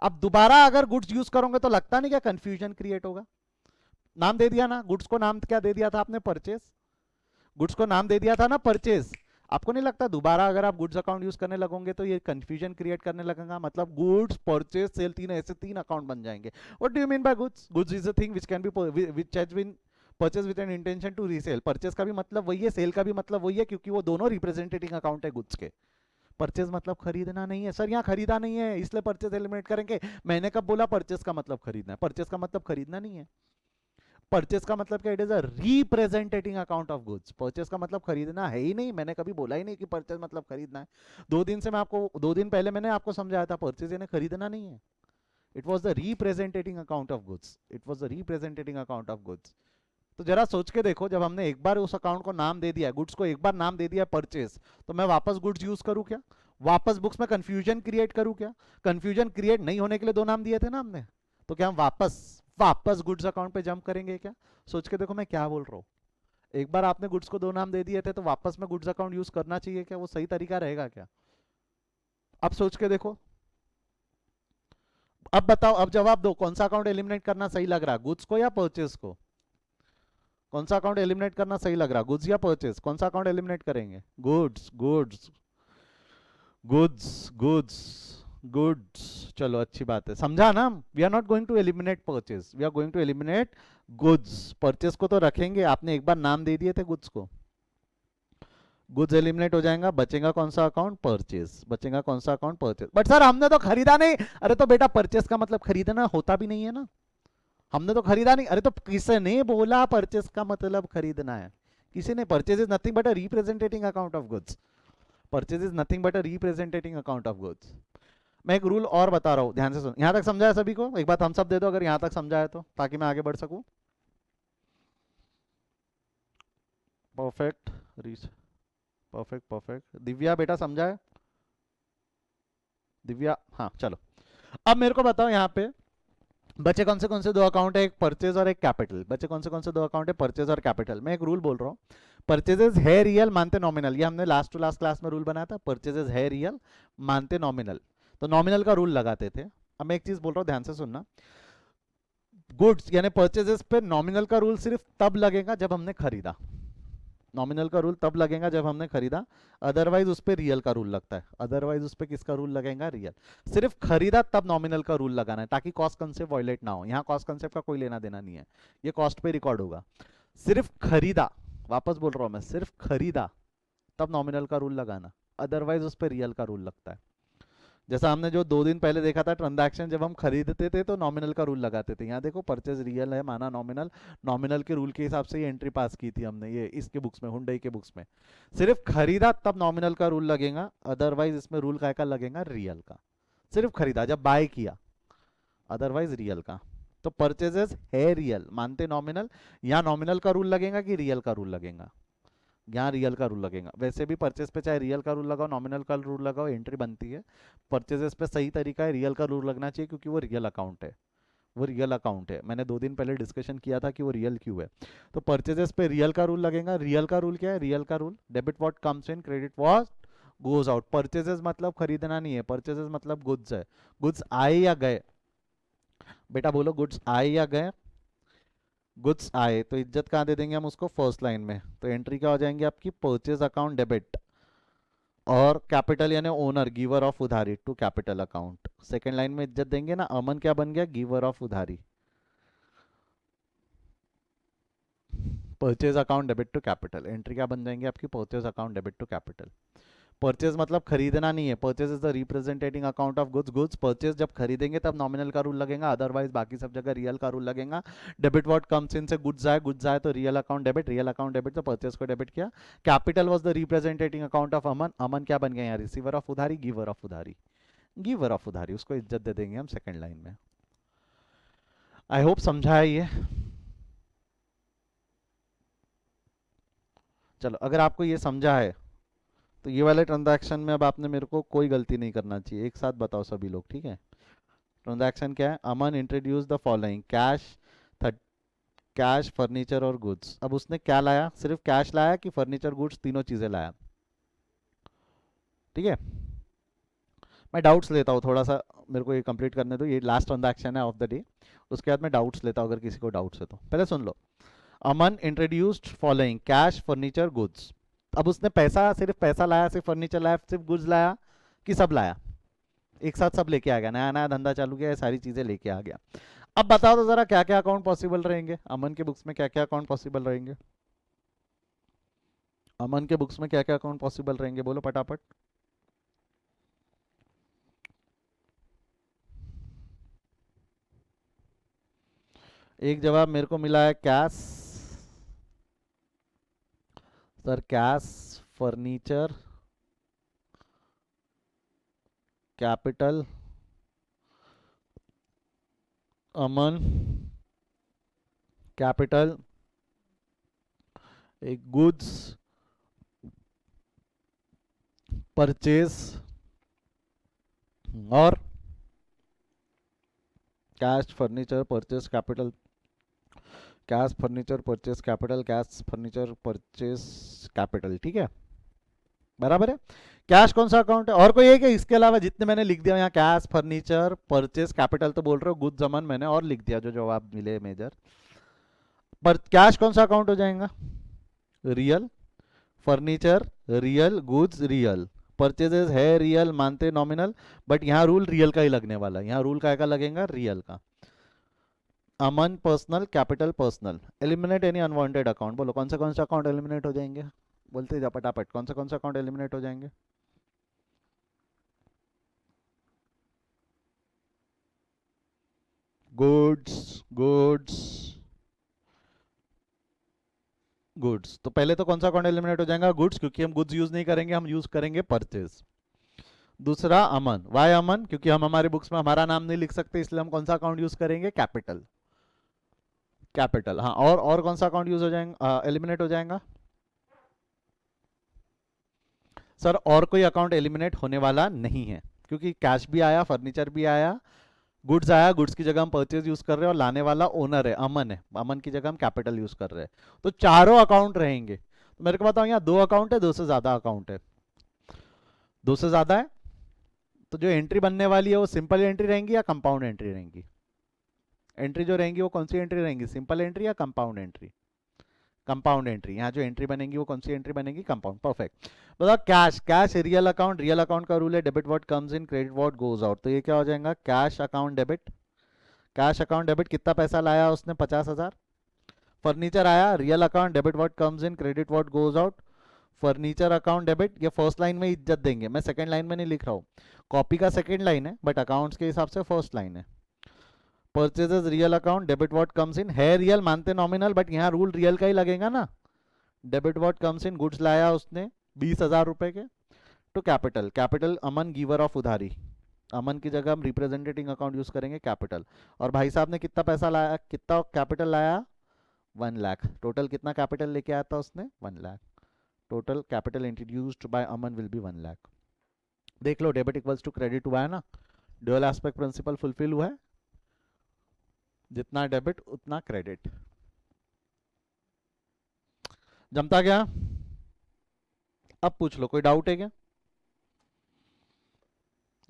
अब दोबारा अगर गुड्स यूज करोगे तो लगता नहीं क्या कंफ्यूजन क्रिएट होगा? नाम दे दिया ना गुड्स को, नाम क्या दे दिया था आपने? परचेज। गुड्स को नाम दे दिया था ना परचेज। आपको नहीं लगता दोबारा अगर आप गुड्स अकाउंट यूज करने लगोगे तो ये कंफ्यूजन क्रिएट करने लगेगा? मतलब गुड्स, परचेज, सेल, तीन ऐसे 3 अकाउंट बन जाएंगे। What do you mean by goods? Goods is a thing which can be, which has been purchase with an intention to resale. Purchase का भी मतलब वही है, सेल का भी मतलब वही है, क्योंकि वो दोनों रिप्रेजेंटेटिंग अकाउंट है गुड्स के। परचेज मतलब खरीदना नहीं है। सर यहाँ खरीदा नहीं है इसलिए परचेज एलिमिनेट करेंगे। मैंने कब बोला परचेज का मतलब खरीदना है? परचेज का मतलब खरीदना नहीं है। परचेज का मतलब क्या? It is a representing account of goods. Purchase का मतलब खरीदना है ही नहीं। मैंने कभी बोला ही नहीं कि परचेज मतलब खरीदना है। 2 दिन से मैं आपको, 2 दिन पहले मैंने आपको समझाया था परचेज यानी खरीदना नहीं है। It was the representing account of goods. It was the representing account of goods. तो जरा सोच के देखो, जब हमने एक बार उस अकाउंट को नाम दे दिया, गुड्स को एक बार नाम दे दिया परचेज, तो मैं वापस गुड्स यूज करूं क्या? वापस बुक्स में कंफ्यूजन क्रिएट करूं क्या? कंफ्यूजन क्रिएट नहीं होने के लिए 2 नाम दिए थे ना हमने। तो क्या हम वापस वापस गुड्स अकाउंट पे जंप करेंगे क्या? सोच के देखो मैं क्या बोल रहा हूँ। एक बार आपने गुड्स को 2 नाम दे दिए थे तो वापस में गुड्स अकाउंट यूज करना चाहिए क्या? वो सही तरीका रहेगा क्या? अब सोच के देखो। अब बताओ, अब जवाब दो, कौन सा अकाउंट एलिमिनेट करना सही लग रहा है, गुड्स को या परचेज को? कौन सा अकाउंट एलिमिनेट करना सही लग रहा है, गुड्स या परचेज? कौन सा अकाउंट एलिमिनेट करेंगे? Goods, goods, goods, goods, goods. चलो अच्छी बात है, समझा ना? We are not going to eliminate purchase, we are going to eliminate goods. Purchase को तो रखेंगे, आपने एक बार नाम दे दिए थे गुड्स को। गुड्स एलिमिनेट हो जाएगा, बचेगा कौन सा अकाउंट? परचेज। बचेगा कौन सा अकाउंट? परचेज। बट सर हमने तो खरीदा नहीं। अरे तो बेटा परचेज का मतलब खरीदना होता भी नहीं है ना। हमने तो खरीदा नहीं। अरे तो किसने बोला परचेज का मतलब खरीदना है? किसी ने? Purchase is nothing but a representing account of goods. Purchase is nothing but a representing account of goods. मैं एक रूल और बता रहा हूं, ध्यान से सुन। यहां तक समझा है सभी को? एक बात हम सब दे दो अगर यहां तक समझा है तो, ताकि मैं आगे बढ़ सकूं। Perfect. Reach. Perfect perfect. Divya बेटा समझा है? दिव्या, हाँ चलो। अब मेरे को बताओ यहाँ पे बचे कौन से 2 अकाउंट है? एक परचेज और एक कैपिटल। बचे कौन से 2 अकाउंट है? परचेज और कैपिटल। मैं एक रूल बोल रहा हूँ, परचेजेस है रियल, मानते नॉमिनल। ये हमने लास्ट टू लास्ट क्लास में रूल बनाया था, परचेजेस है रियल, मानते नॉमिनल। तो नॉमिनल का रूल लगाते थे। अब मैं एक चीज बोल रहा हूँ, ध्यान से सुनना। गुड्स यानी परचेजेस पे नॉमिनल का रूल सिर्फ तब लगेगा जब हमने खरीदा। नॉमिनल का रूल तब लगेगा जब हमने खरीदा, अदरवाइज उस पर रियल का रूल लगता है। अदरवाइज उस पर किसका रूल लगेगा? रियल। सिर्फ खरीदा तब नॉमिनल का रूल लगाना है, ताकि कॉस्ट कंसेप्ट वायलेट ना हो। यहाँ कॉस्ट कंसेप्ट का कोई लेना देना नहीं है, ये कॉस्ट पे रिकॉर्ड होगा। सिर्फ खरीदा, वापस बोल रहा हूं मैं, सिर्फ खरीदा तब नॉमिनल का रूल लगाना, अदरवाइज उस पर रियल का रूल लगता है। जैसा हमने जो 2 दिन पहले देखा था ट्रांजैक्शन, जब हम खरीदते थे तो नॉमिनल का रूल लगाते थे। यहाँ देखो परचेज रियल है, माना नॉमिनल। नॉमिनल के रूल के हिसाब से ये एंट्री पास की थी हमने, ये इसके बुक्स में, हुंडई के बुक्स में। सिर्फ खरीदा तब नॉमिनल का रूल लगेगा, अदरवाइज इसमें रूल काय का लगेगा? रियल का। सिर्फ खरीदा जब बाय किया, अदरवाइज रियल का। तो परचेजेस है रियल, मानते नॉमिनल। यहाँ नॉमिनल का रूल लगेगा कि रियल का रूल लगेगा? यहाँ रियल का रूल लगेगा। वैसे भी परचेज पे चाहे रियल का रूल लगाओ, नॉमिनल का रूल लगाओ, एंट्री बनती है। परचेजेस पे सही तरीका है रियल का रूल लगना चाहिए, क्योंकि वो रियल अकाउंट है। वो रियल अकाउंट है, मैंने 2 दिन पहले डिस्कशन किया था कि वो रियल क्यों है। तो परचेजेस पे रियल का रूल लगेगा। रियल का रूल क्या है? रियल का rule, debit what comes in, credit what goes out. Purchases मतलब खरीदना नहीं है, परचेजेस मतलब गुड्स है। गुड्स आए या गए? बेटा बोलो, गुड्स आए या गए? गुड्स आए तो इज्जत कहाँ दे देंगे हम उसको? फर्स्ट लाइन में। तो एंट्री क्या हो जाएंगी आपकी? Purchase account debit. और कैपिटल यानी ओनर, गिवर ऑफ उधारी, to capital account. Second line में इज्जत देंगे ना, अमन क्या बन गया? गिवर ऑफ उधारी। Purchase account debit to capital, entry क्या बन जाएंगी आपकी, purchase account debit to capital. Purchase मतलब खरीदना नहीं है, purchase is the representing account of goods, goods purchase जब खरीदेंगे तब नॉमिनल का रूल लगेगा, अदरवाइज बाकी सब जगह रियल का रूल लगेगा। डेबिट व्हाट कम्स इन से गुड्स आए, गुड्स आए तो real account debit, real account debit तो परचेज को डेबिट किया। Capital was the representing account of Aman, Aman क्या बन गया यहाँ, रिसीवर ऑफ उधारी, गिवर ऑफ उधारी, गिवर ऑफ उधारी, उसको इज्जत दे देंगे हम सेकंड लाइन में। आई होप समझा है ये। चलो अगर आपको ये समझा है तो ये वाले ट्रांजैक्शन में अब आपने मेरे को कोई गलती नहीं करना चाहिए, एक साथ बताओ सभी लोग, ठीक है। ट्रांजैक्शन क्या है, Aman introduce the following, cash, cash, furniture और गुड्स। अब उसने क्या लाया, सिर्फ कैश लाया कि फर्नीचर गुड्स तीनों चीजें लाया, ठीक है। मैं डाउट्स लेता हूँ थोड़ा सा, मेरे को ये कंप्लीट करने दो, ये लास्ट ट्रांजैक्शन है ऑफ द डे, उसके बाद मैं डाउट्स लेता हूँ अगर किसी को डाउट्स है तो। पहले सुन लो, Aman introduced following, cash, furniture, goods. अब उसने पैसा, सिर्फ पैसा लाया, सिर्फ फर्नीचर लाया, सिर्फ गुड्स लाया कि सब लाया, एक साथ सब लेके आ गया, नया नया धंधा चालू किया, ये सारी चीजें लेके आ गया। अब बताओ तो जरा क्या क्या अकाउंट पॉसिबल रहेंगे अमन के बुक्स में, क्या क्या अकाउंट पॉसिबल रहेंगे, अमन के बुक्स में क्या क्या अकाउंट पॉसिबल रहेंगे, बोलो फटाफट। एक जवाब मेरे को मिला है cash, sir cash, furniture, capital, Aman, capital, एक गुड्स, परचेज और cash, furniture, purchase, capital, cash, furniture, purchase, capital, cash, furniture, purchase, capital, ठीक है, बराबर है। कैश कौन सा अकाउंट है, और कोई है क्या इसके अलावा, जितने मैंने लिख दिया यहाँ, कैश, फर्नीचर, परचेज, कैपिटल तो बोल रहे हो, गुड्स, अमन मैंने और लिख दिया जो जवाब मिले मेजर। पर कैश कौन सा अकाउंट हो जाएगा, real, furniture real, goods real, purchases है रियल, मानते नॉमिनल, बट यहाँ रूल रियल का ही लगने वाला है, यहाँ रूल का लगेगा रियल का। Aman personal, capital personal, eliminate any unwanted account, बोलो कौन सा अकाउंट एलिमिनेट हो जाएंगे, बोलते जा फटाफट, कौन सा अकाउंट एलिमिनेट हो जाएंगे। गुड्स, गुड्स, गुड्स, तो पहले तो कौन सा अकाउंट एलिमिनेट हो जाएगा, गुड्स, क्योंकि हम गुड्स यूज नहीं करेंगे, हम यूज करेंगे परचेज। दूसरा अमन, वाई अमन, क्योंकि हम हमारे बुक्स में हमारा नाम नहीं लिख सकते, इसलिए हम कौन सा अकाउंट यूज करेंगे, कैपिटल, कैपिटल, हाँ। और कौन सा अकाउंट यूज हो जाएगा, एलिमिनेट हो जाएगा, सर और कोई अकाउंट एलिमिनेट होने वाला नहीं है, क्योंकि कैश भी आया, फर्नीचर भी आया, गुड्स आया, गुड्स की जगह हम परचेज यूज कर रहे हैं, और लाने वाला ओनर है, अमन है, अमन की जगह हम कैपिटल यूज कर रहे हैं, तो चारों अकाउंट रहेंगे। तो मेरे को बताओ यहाँ दो अकाउंट है, दो से ज्यादा अकाउंट है, दो से ज्यादा है, तो जो एंट्री बनने वाली है वो सिंपल एंट्री रहेंगी या कंपाउंड एंट्री रहेंगी, एंट्री जो रहेंगी वो कौन सी एंट्री रहेंगी, सिंपल एंट्री या कंपाउंड एंट्री, कंपाउंड एंट्री, यहाँ जो एंट्री बनेगी वो कौन सी एंट्री बनेगी, कंपाउंड, परफेक्ट। बताओ cash, cash real account, real account का रूल है debit what comes in, credit what goes out, तो ये क्या हो जाएगा, cash account debit, cash account debit, कितना पैसा लाया उसने, 50,000, फर्नीचर आया, real account debit what comes in, credit what goes out, furniture account debit, ये फर्स्ट लाइन में इज्जत देंगे, मैं सेकंड लाइन में नहीं लिख रहा हूँ, कॉपी का सेकंड लाइन है बट अकाउंट्स के हिसाब से फर्स्ट लाइन है। Purchases real account debit what comes इन, है रियल, मानते नॉमिनल, बट यहाँ रूल रियल का ही लगेगा ना, debit what comes in, goods लाया उसने 20,000 रुपए के, तो capital, capital Aman giver of उधारी, अमन की जगह हम रिप्रेजेंटेटिंग अकाउंट यूज करेंगे कैपिटल, और भाई साहब ने कितना पैसा लाया, कितना कैपिटल लाया, 1 लाख, टोटल कितना कैपिटल लेके आया था उसने, 1 lakh, total capital introduced by Aman will be 1 lakh. देख लो डेबिट इक्वल्स टू क्रेडिट हुआ है ना, ड्यूअल एस्पेक्ट प्रिंसिपल फुलफिल हुआ है, जितना डेबिट उतना क्रेडिट, जमता क्या, अब पूछ लो कोई डाउट है क्या,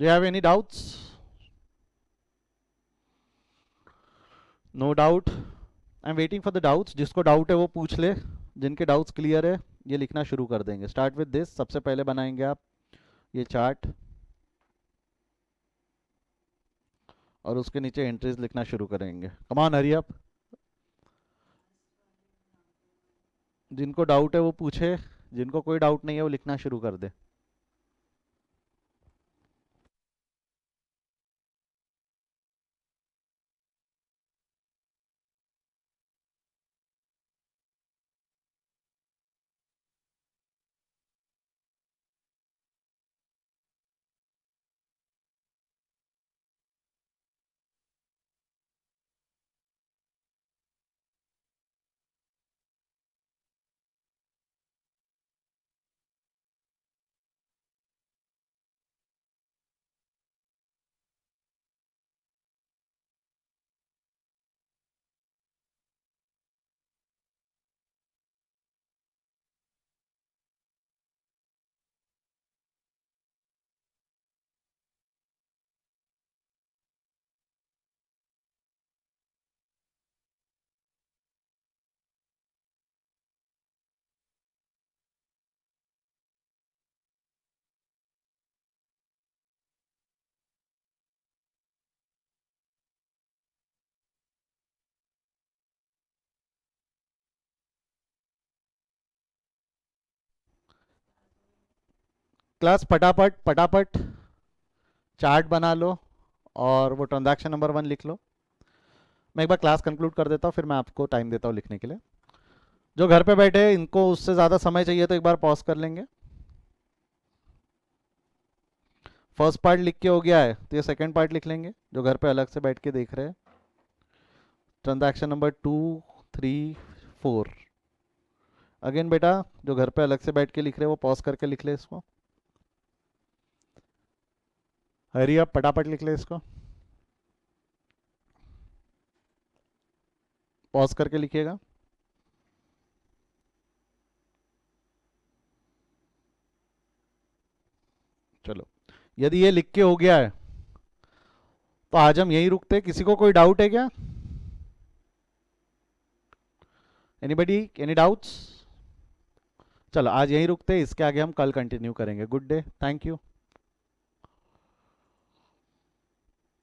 do you have any doubts, no doubt, I am waiting for the doubts, जिसको डाउट है वो पूछ ले, जिनके डाउट्स क्लियर है ये लिखना शुरू कर देंगे, स्टार्ट विद दिस, सबसे पहले बनाएंगे आप ये चार्ट, और उसके नीचे एंट्रीज लिखना शुरू करेंगे, कम ऑन हरी अप, जिनको डाउट है वो पूछे, जिनको कोई डाउट नहीं है वो लिखना शुरू कर दे। क्लास फटाफट फटाफट चार्ट बना लो और वो ट्रांजैक्शन नंबर 1 लिख लो। मैं एक बार क्लास कंक्लूड कर देता हूँ, फिर मैं आपको टाइम देता हूँ लिखने के लिए। जो घर पे बैठे हैं इनको उससे ज़्यादा समय चाहिए तो एक बार पॉज कर लेंगे। फर्स्ट पार्ट लिख के हो गया है तो ये सेकंड पार्ट लिख लेंगे, जो घर पे अलग से बैठ के देख रहे हैं। Transaction number 2, 3, 4। अगेन बेटा, जो घर पे अलग से बैठ के लिख रहे हैं वो पॉज करके लिख ले इसको। हरी अब फटाफट लिख ले इसको, पॉज करके लिखिएगा। चलो, यदि ये लिख के हो गया है तो आज हम यहीं रुकते हैं। किसी को कोई डाउट है क्या? Anybody, any doubts? चलो आज यहीं रुकते हैं, इसके आगे हम कल कंटिन्यू करेंगे। Good day, thank you.